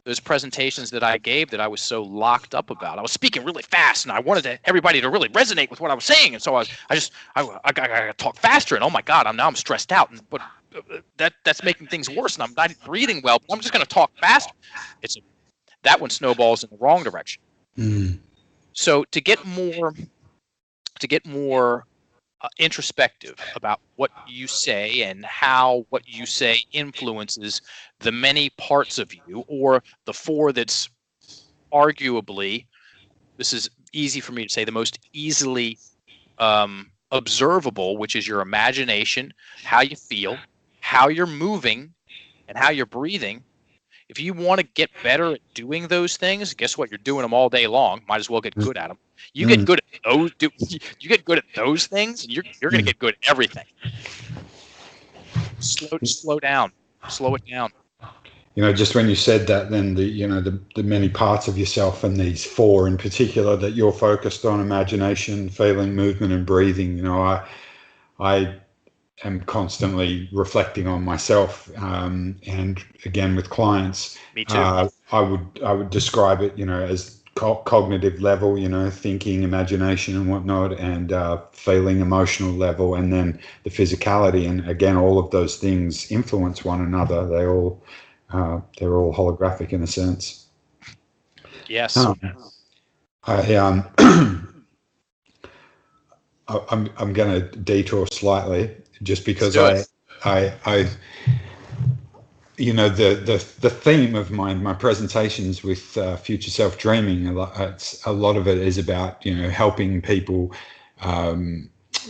Those presentations that I gave that I was so locked up about, I was speaking really fast and I wanted everybody to really resonate with what I was saying. And so I got to talk faster, and oh my God, I'm stressed out. But that's making things worse, and I'm not breathing well. But I'm just going to talk faster. That one snowballs in the wrong direction. So to get more introspective about what you say and how what you say influences the many parts of you, or the four that's arguably, this is easy for me to say, the most easily observable, which is your imagination, how you feel, how you're moving, and how you're breathing. If you want to get better at doing those things, guess what? You're doing them all day long. Might as well get good at them. You get good at those. You get good at those things, and you're going to get good at everything. Slow down. Slow it down. Just when you said that, then the many parts of yourself, and these four in particular that you're focused on: imagination, feeling, movement, and breathing. I am constantly reflecting on myself, and again with clients. Me too. I would describe it, as cognitive level, thinking, imagination, and whatnot, and feeling, emotional level, and then the physicality. And again, all of those things influence one another. They're all holographic in a sense. Yes. I'm going to detour slightly, just because the theme of my presentations with Future Self Dreaming, a lot of it is about helping people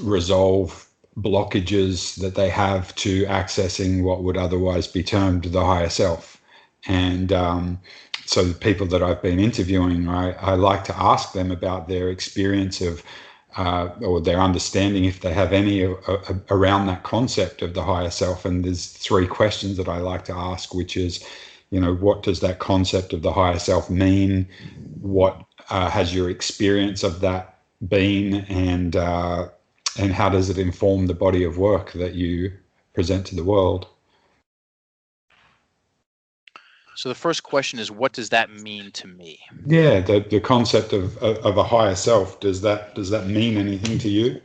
resolve blockages that they have to accessing what would otherwise be termed the higher self. And so the people that I've been interviewing, I like to ask them about their experience of or their understanding, if they have any, around that concept of the higher self. And there's three questions that I like to ask, which is, what does that concept of the higher self mean? What has your experience of that been? And how does it inform the body of work that you present to the world? So the first question is, what does that mean to me? Yeah, the concept of a higher self, does that mean anything to you?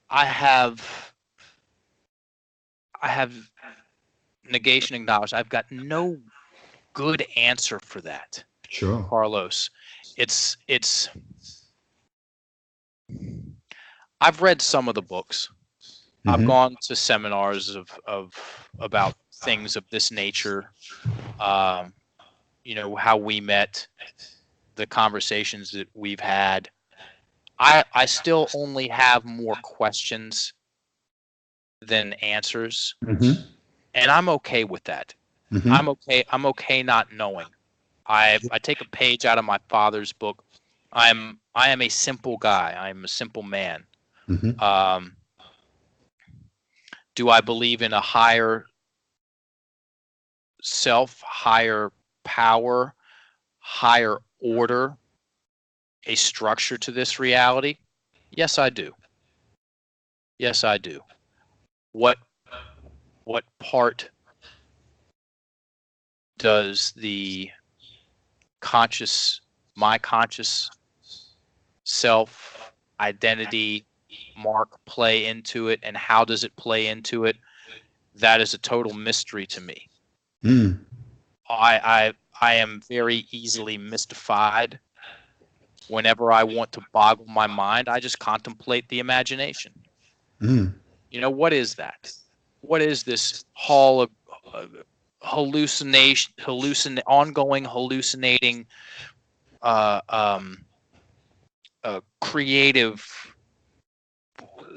I have negation acknowledged. I've got no good answer for that. Sure. Carlos. I've read some of the books. I've gone to seminars about things of this nature. How we met, the conversations that we've had. I still only have more questions than answers, and I'm okay with that. I'm okay not knowing. I take a page out of my father's book. I am a simple guy. I'm a simple man. Do I believe in a higher self, higher power, higher order, a structure to this reality? Yes, I do. Yes, I do. What part does my conscious self identity mark play into it, and how does it play into it? That is a total mystery to me. Mm. I am very easily mystified. Whenever I want to boggle my mind, I just contemplate the imagination. Mm. You know, what is that? What is this hall of ongoing hallucinating, creative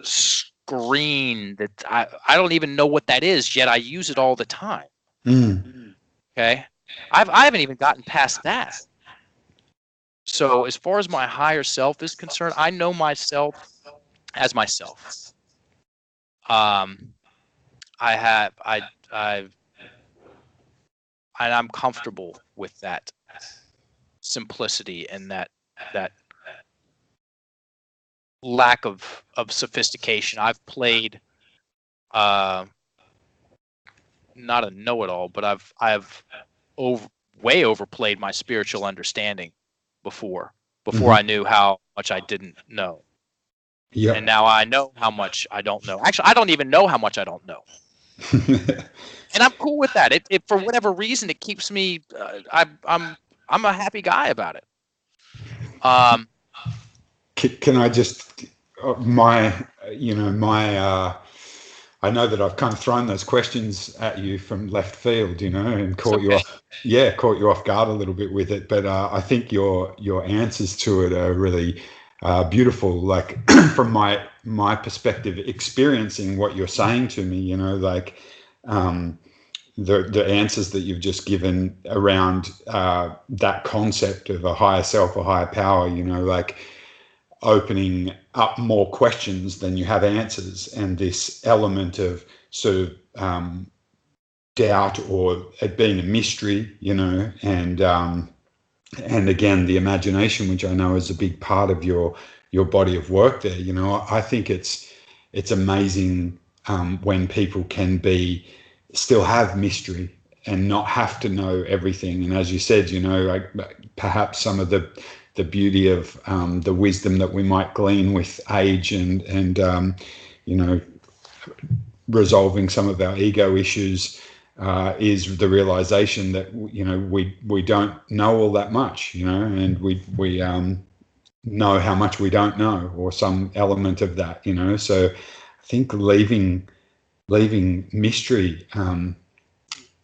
screen that I don't even know what that is, yet I use it all the time. Mm. Okay, I haven't even gotten past that. So as far as my higher self is concerned, I know myself as myself. I've and I'm comfortable with that simplicity and that lack of sophistication. I've played not a know-it-all, but I've way overplayed my spiritual understanding before I knew how much I didn't know. Yeah. And now I know how much I don't know. Actually, I don't even know how much I don't know. And I'm cool with that. It for whatever reason, it keeps me. I'm a happy guy about it. Can I just I know that I've kind of thrown those questions at you from left field, and caught you off guard a little bit with it. But I think your answers to it are really beautiful. Like from my perspective, experiencing what you're saying to me, the answers that you've just given around that concept of a higher self, a higher power, like opening up more questions than you have answers, and this element of sort of doubt or it being a mystery, and again the imagination, which I know is a big part of your body of work there. I think it's amazing when people can still have mystery and not have to know everything. And as you said, like perhaps some of the beauty of the wisdom that we might glean with age and resolving some of our ego issues is the realization that we don't know all that much, and we know how much we don't know, or some element of that, So I think leaving mystery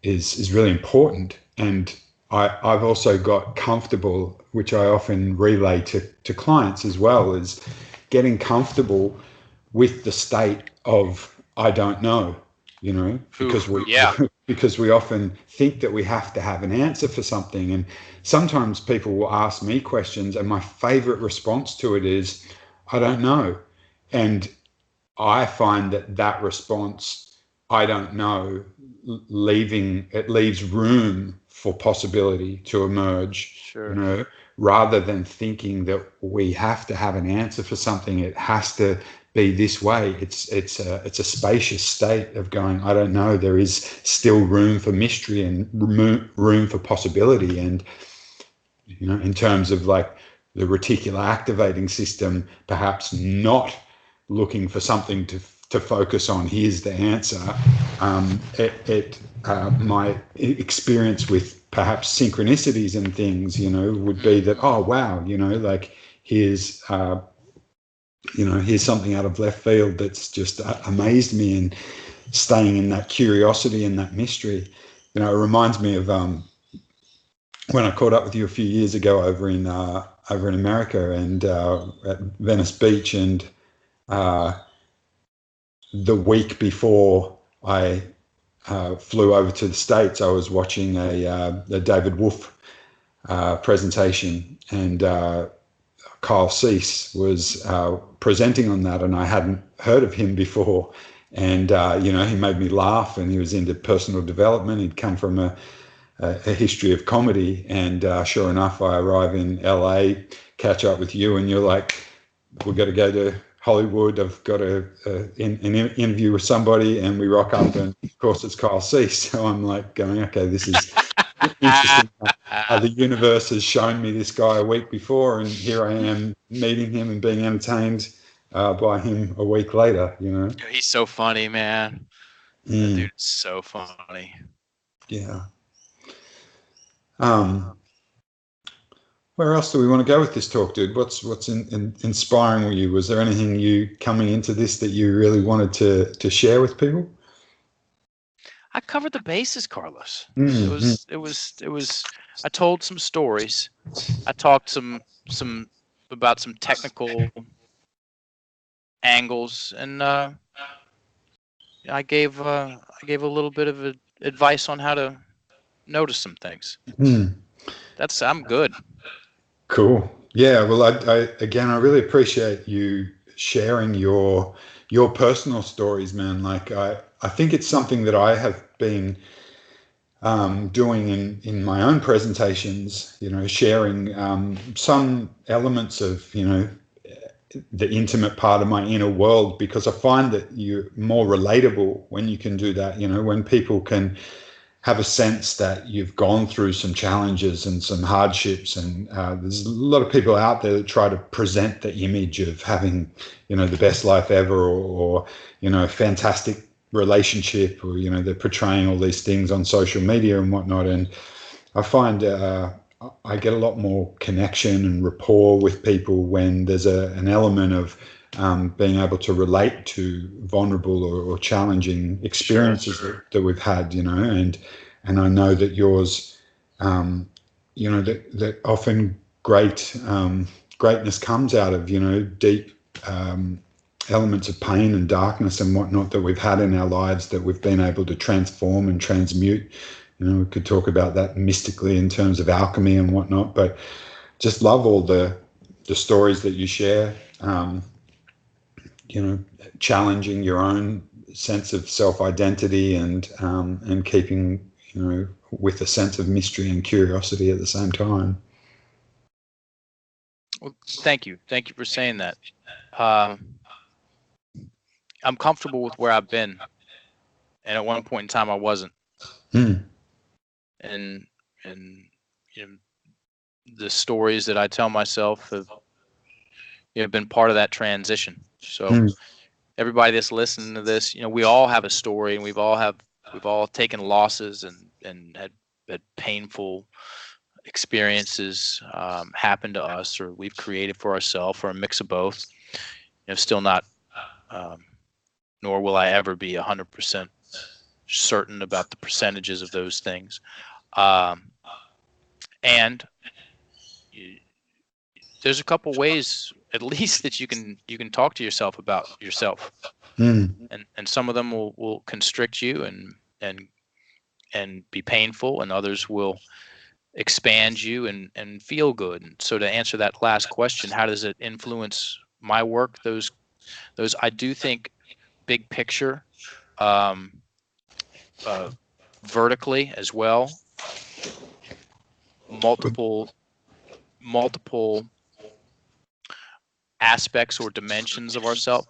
is really important. And I've also got comfortable, which I often relay to clients as well, is getting comfortable with the state of I don't know, because because we often think that we have to have an answer for something. And sometimes people will ask me questions, and my favorite response to it is, I don't know. And I find that response, I don't know, leaves room for possibility to emerge. Sure. Rather than thinking that we have to have an answer for something, it has to be this way. It's a spacious state of going, I don't know. There is still room for mystery and room for possibility. And in terms of like the reticular activating system, perhaps not looking for something to focus on, here's the answer. My experience with perhaps synchronicities and things, would be that, oh wow, like here's something out of left field that's just amazed me, and staying in that curiosity and that mystery. It reminds me of when I caught up with you a few years ago over in America, and at Venice Beach, and the week before I flew over to the States, I was watching a David Wolf presentation, and Kyle Cease was presenting on that, and I hadn't heard of him before. And he made me laugh, and he was into personal development. He'd come from a history of comedy, and sure enough, I arrive in LA, catch up with you, and you're like, we've got to go to Hollywood. I've got an interview with somebody, and we rock up, and of course it's Kyle Cease. So I'm like going, okay, this is interesting. The universe has shown me this guy a week before, and here I am meeting him and being entertained by him a week later, you know. He's so funny, man. That dude is so funny. Yeah. Where else do we want to go with this talk, dude? What's inspiring you? Was there anything you coming into this that you really wanted to share with people? I covered the bases, Carlos. It was. I told some stories. I talked some about some technical angles, and I gave a little bit of advice on how to notice some things. I'm good. Cool. Yeah. Well, I really appreciate you sharing your personal stories, man. Like I think it's something that I have been doing in my own presentations, you know, sharing some elements of, you know, the intimate part of my inner world, because I find that you're more relatable when you can do that, you know, when people can have a sense that you've gone through some challenges and some hardships. And there's a lot of people out there that try to present the image of having, you know, the best life ever, or you know, a fantastic relationship, or, you know, they're portraying all these things on social media and whatnot. And I find I get a lot more connection and rapport with people when there's an element of being able to relate to vulnerable or challenging experiences that we've had, you know, and I know that yours, you know, that often greatness comes out of, you know, deep elements of pain and darkness and whatnot that we've had in our lives that we've been able to transform and transmute. You know, we could talk about that mystically in terms of alchemy and whatnot, but just love all the stories that you share. You know, challenging your own sense of self-identity and keeping, you know, with a sense of mystery and curiosity at the same time. Well, thank you for saying that. I'm comfortable with where I've been, and at one point in time I wasn't. And you know, the stories that I tell myself have, you know, been part of that transition. So everybody that's listening to this, you know, we all have a story, and we've all taken losses and had painful experiences happen to us, or we've created for ourselves, or a mix of both. You know, still not, nor will I ever be 100% certain about the percentages of those things. And there's a couple ways, at least, that you can talk to yourself about yourself, and some of them will constrict you and be painful, and others will expand you and feel good. And so, to answer that last question, how does it influence my work? Those I do think, big picture, vertically as well, multiple aspects or dimensions of ourselves.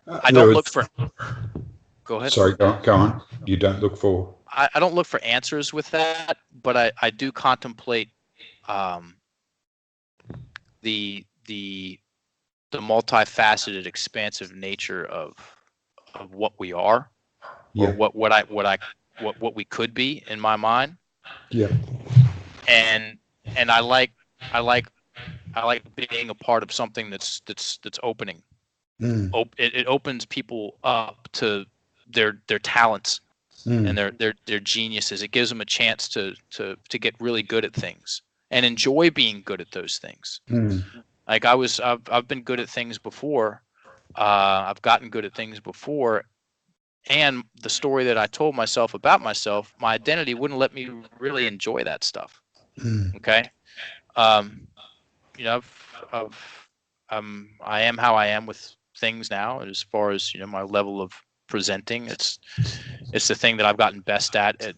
I don't look for. Go ahead. Sorry, go on. You don't look for. I don't look for answers with that, but I do contemplate the multifaceted, expansive nature of what we are, or what we could be in my mind. Yeah. And I like being a part of something that's opening. It opens people up to their talents and their geniuses. It gives them a chance to get really good at things and enjoy being good at those things. Like I've been good at things before. I've gotten good at things before, and the story that I told myself about myself, my identity wouldn't let me really enjoy that stuff. Okay. You know, I am how I am with things now. As far as, you know, my level of presenting, it's the thing that I've gotten best at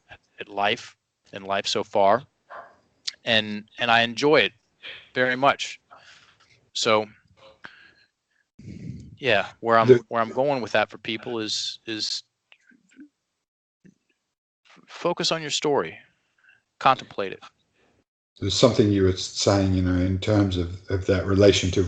life, in life so far, and I enjoy it very much. So yeah, where I'm going with that for people is focus on your story, contemplate it. there's something you were saying, in terms of that relation to,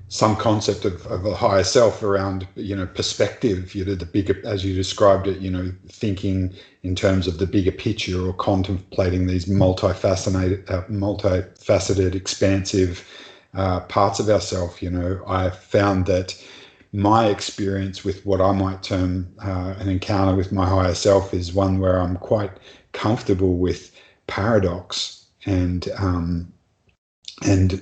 some concept of a higher self around, perspective, the bigger, as you described it, thinking in terms of the bigger picture, or contemplating these multifaceted, expansive parts of ourselves. I found that my experience with what I might term an encounter with my higher self is one where I'm quite comfortable with paradox, and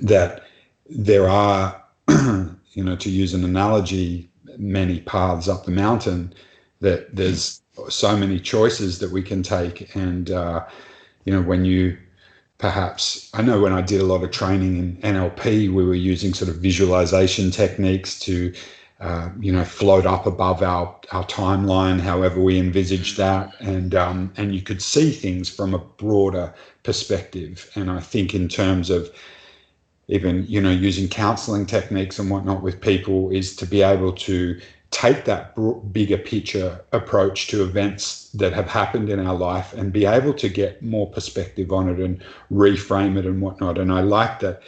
that there are, to use an analogy, many paths up the mountain, that there's so many choices that we can take. And, when you perhaps, I know when I did a lot of training in NLP, we were using sort of visualization techniques to, float up above our timeline, however we envisaged that. And you could see things from a broader perspective. And I think in terms of even, using counseling techniques and whatnot with people, is to be able to take that bigger picture approach to events that have happened in our life and be able to get more perspective on it and reframe it and whatnot. And I like that,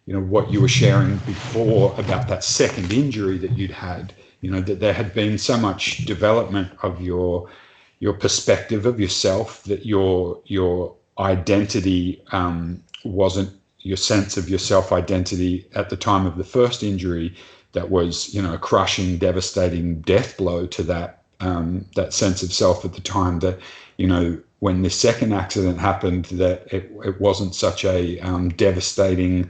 what you were sharing before about that second injury that you'd had, that there had been so much development of your perspective of yourself, that your identity wasn't your sense of your self-identity at the time of the first injury that was, a crushing, devastating death blow to that sense of self at the time, that, when the second accident happened, that it wasn't such a devastating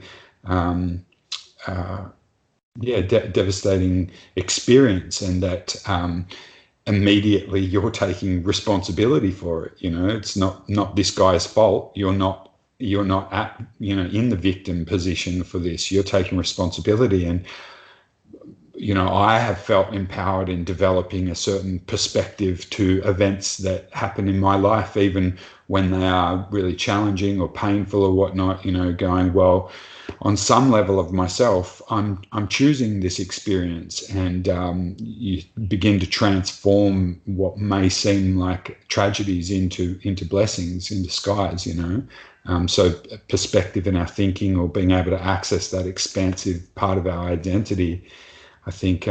devastating experience, and that immediately you're taking responsibility for it. It's not this guy's fault. You're not at, in the victim position for this. You're taking responsibility. And, I have felt empowered in developing a certain perspective to events that happen in my life, even when they are really challenging or painful or whatnot, going, well, on some level of myself, I'm choosing this experience. And you begin to transform what may seem like tragedies into blessings in disguise, So perspective in our thinking, or being able to access that expansive part of our identity, I think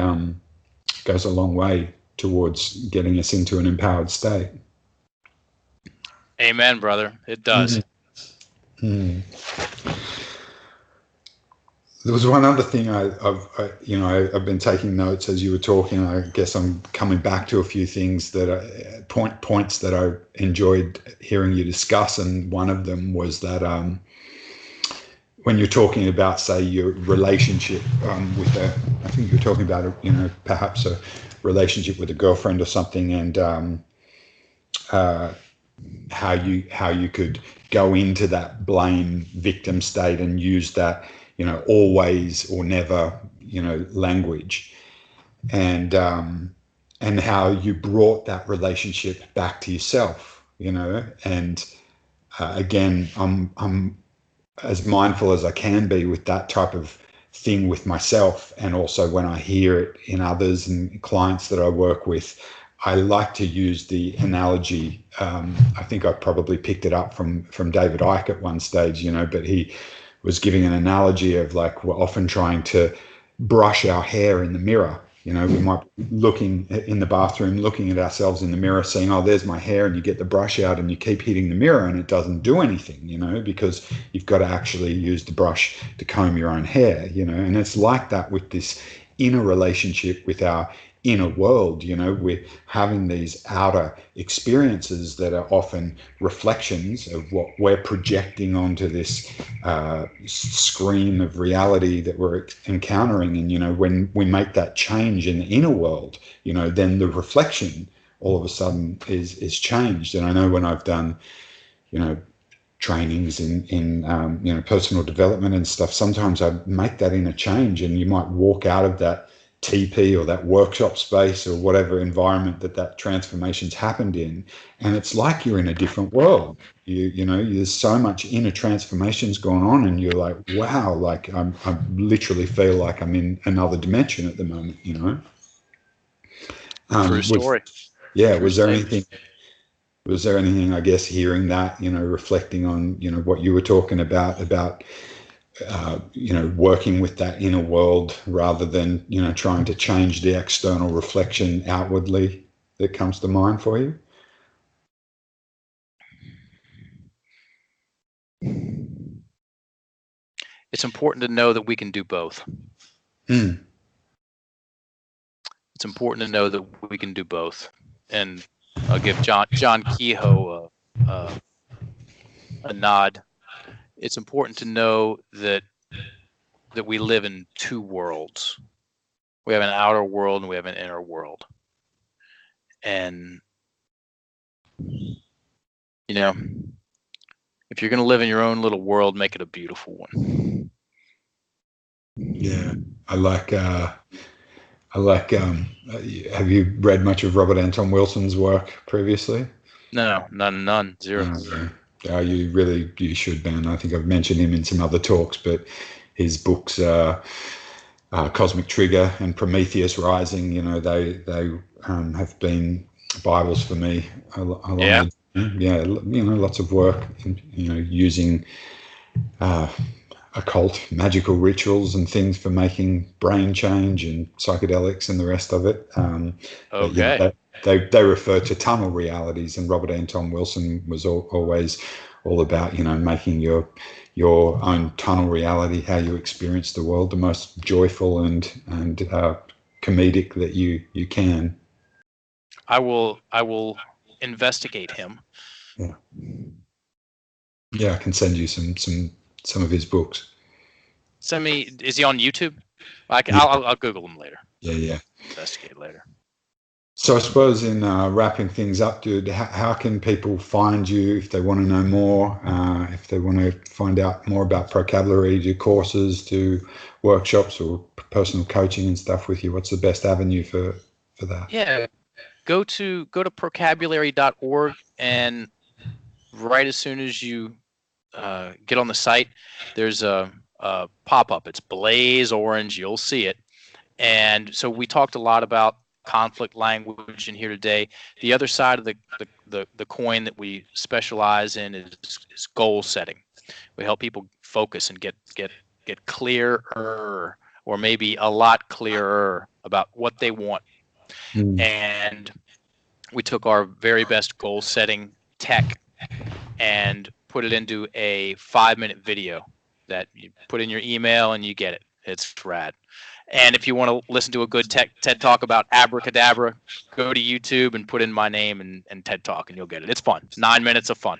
goes a long way towards getting us into an empowered state. Amen, brother. It does. Mm-hmm. There was one other thing I've been taking notes as you were talking. I guess I'm coming back to a few things that points that I enjoyed hearing you discuss, and one of them was that when you're talking about, say, your relationship I think you're talking about perhaps a relationship with a girlfriend or something, and how you could go into that blame victim state and use that, always or never, language, and how you brought that relationship back to yourself, and again, I'm as mindful as I can be with that type of thing with myself, and also when I hear it in others and clients that I work with. I like to use the analogy. I think I probably picked it up from David Icke at one stage, but he was giving an analogy of, like, we're often trying to brush our hair in the mirror. We might be looking in the bathroom, looking at ourselves in the mirror, saying, oh, there's my hair, and you get the brush out and you keep hitting the mirror and it doesn't do anything, because you've got to actually use the brush to comb your own hair, and it's like that with this inner relationship with our inner world. We're having these outer experiences that are often reflections of what we're projecting onto this screen of reality that we're encountering. And, when we make that change in the inner world, then the reflection all of a sudden is changed. And I know when I've done, trainings in personal development and stuff, sometimes I make that inner change, and you might walk out of that TP or that workshop space or whatever environment that transformation's happened in, and it's like you're in a different world. There's so much inner transformations going on, and you're like, wow, like I literally feel like I'm in another dimension at the moment. True story. Was there anything Was there anything, I guess, hearing that, reflecting on, what you were talking about, working with that inner world rather than, trying to change the external reflection outwardly, that comes to mind for you? It's important to know that we can do both. Mm. It's important to know that we can do both. And I'll give John Kehoe a nod. It's important to know that we live in two worlds. We have an outer world and we have an inner world. And, if you're going to live in your own little world, make it a beautiful one. Yeah, I like, have you read much of Robert Anton Wilson's work previously? No, none, zero. Yeah. You should, Ben. I think I've mentioned him in some other talks, but his books, Cosmic Trigger and Prometheus Rising, they have been Bibles for me along Yeah. lots of work, using occult magical rituals and things for making brain change and psychedelics and the rest of it. Okay. But, they refer to tunnel realities, and Robert Anton Wilson was always all about, making your own tunnel reality, how you experience the world, the most joyful and comedic that you can. I will investigate him. Yeah, I can send you some of his books. Send me. Is he on YouTube? I'll Google him later. Yeah. Investigate later. So I suppose in wrapping things up, dude, how can people find you if they want to know more, if they want to find out more about Procabulary, do courses, do workshops or personal coaching and stuff with you? What's the best avenue for that? Yeah, go to procabulary.org, and right as soon as you get on the site, there's a pop-up. It's blaze orange. You'll see it. And so we talked a lot about conflict language in here today. The other side of the coin that we specialize in is goal setting. We help people focus and get clearer, or maybe a lot clearer about what they want. And we took our very best goal setting tech and put it into a 5-minute video that you put in your email and you get it. It's rad. And if you want to listen to a good TED Talk about abracadabra, go to YouTube and put in my name and TED Talk, and you'll get it. It's fun. 9 minutes of fun.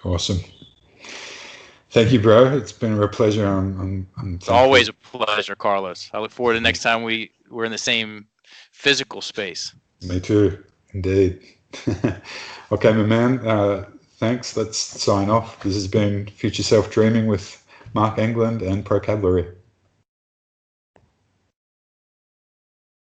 Awesome. Thank you, bro. It's been a real pleasure. It's always a pleasure, Carlos. I look forward to the next time we're in the same physical space. Me too, indeed. Okay, my man. Thanks. Let's sign off. This has been Future Self Dreaming with Mark England and Procabulary.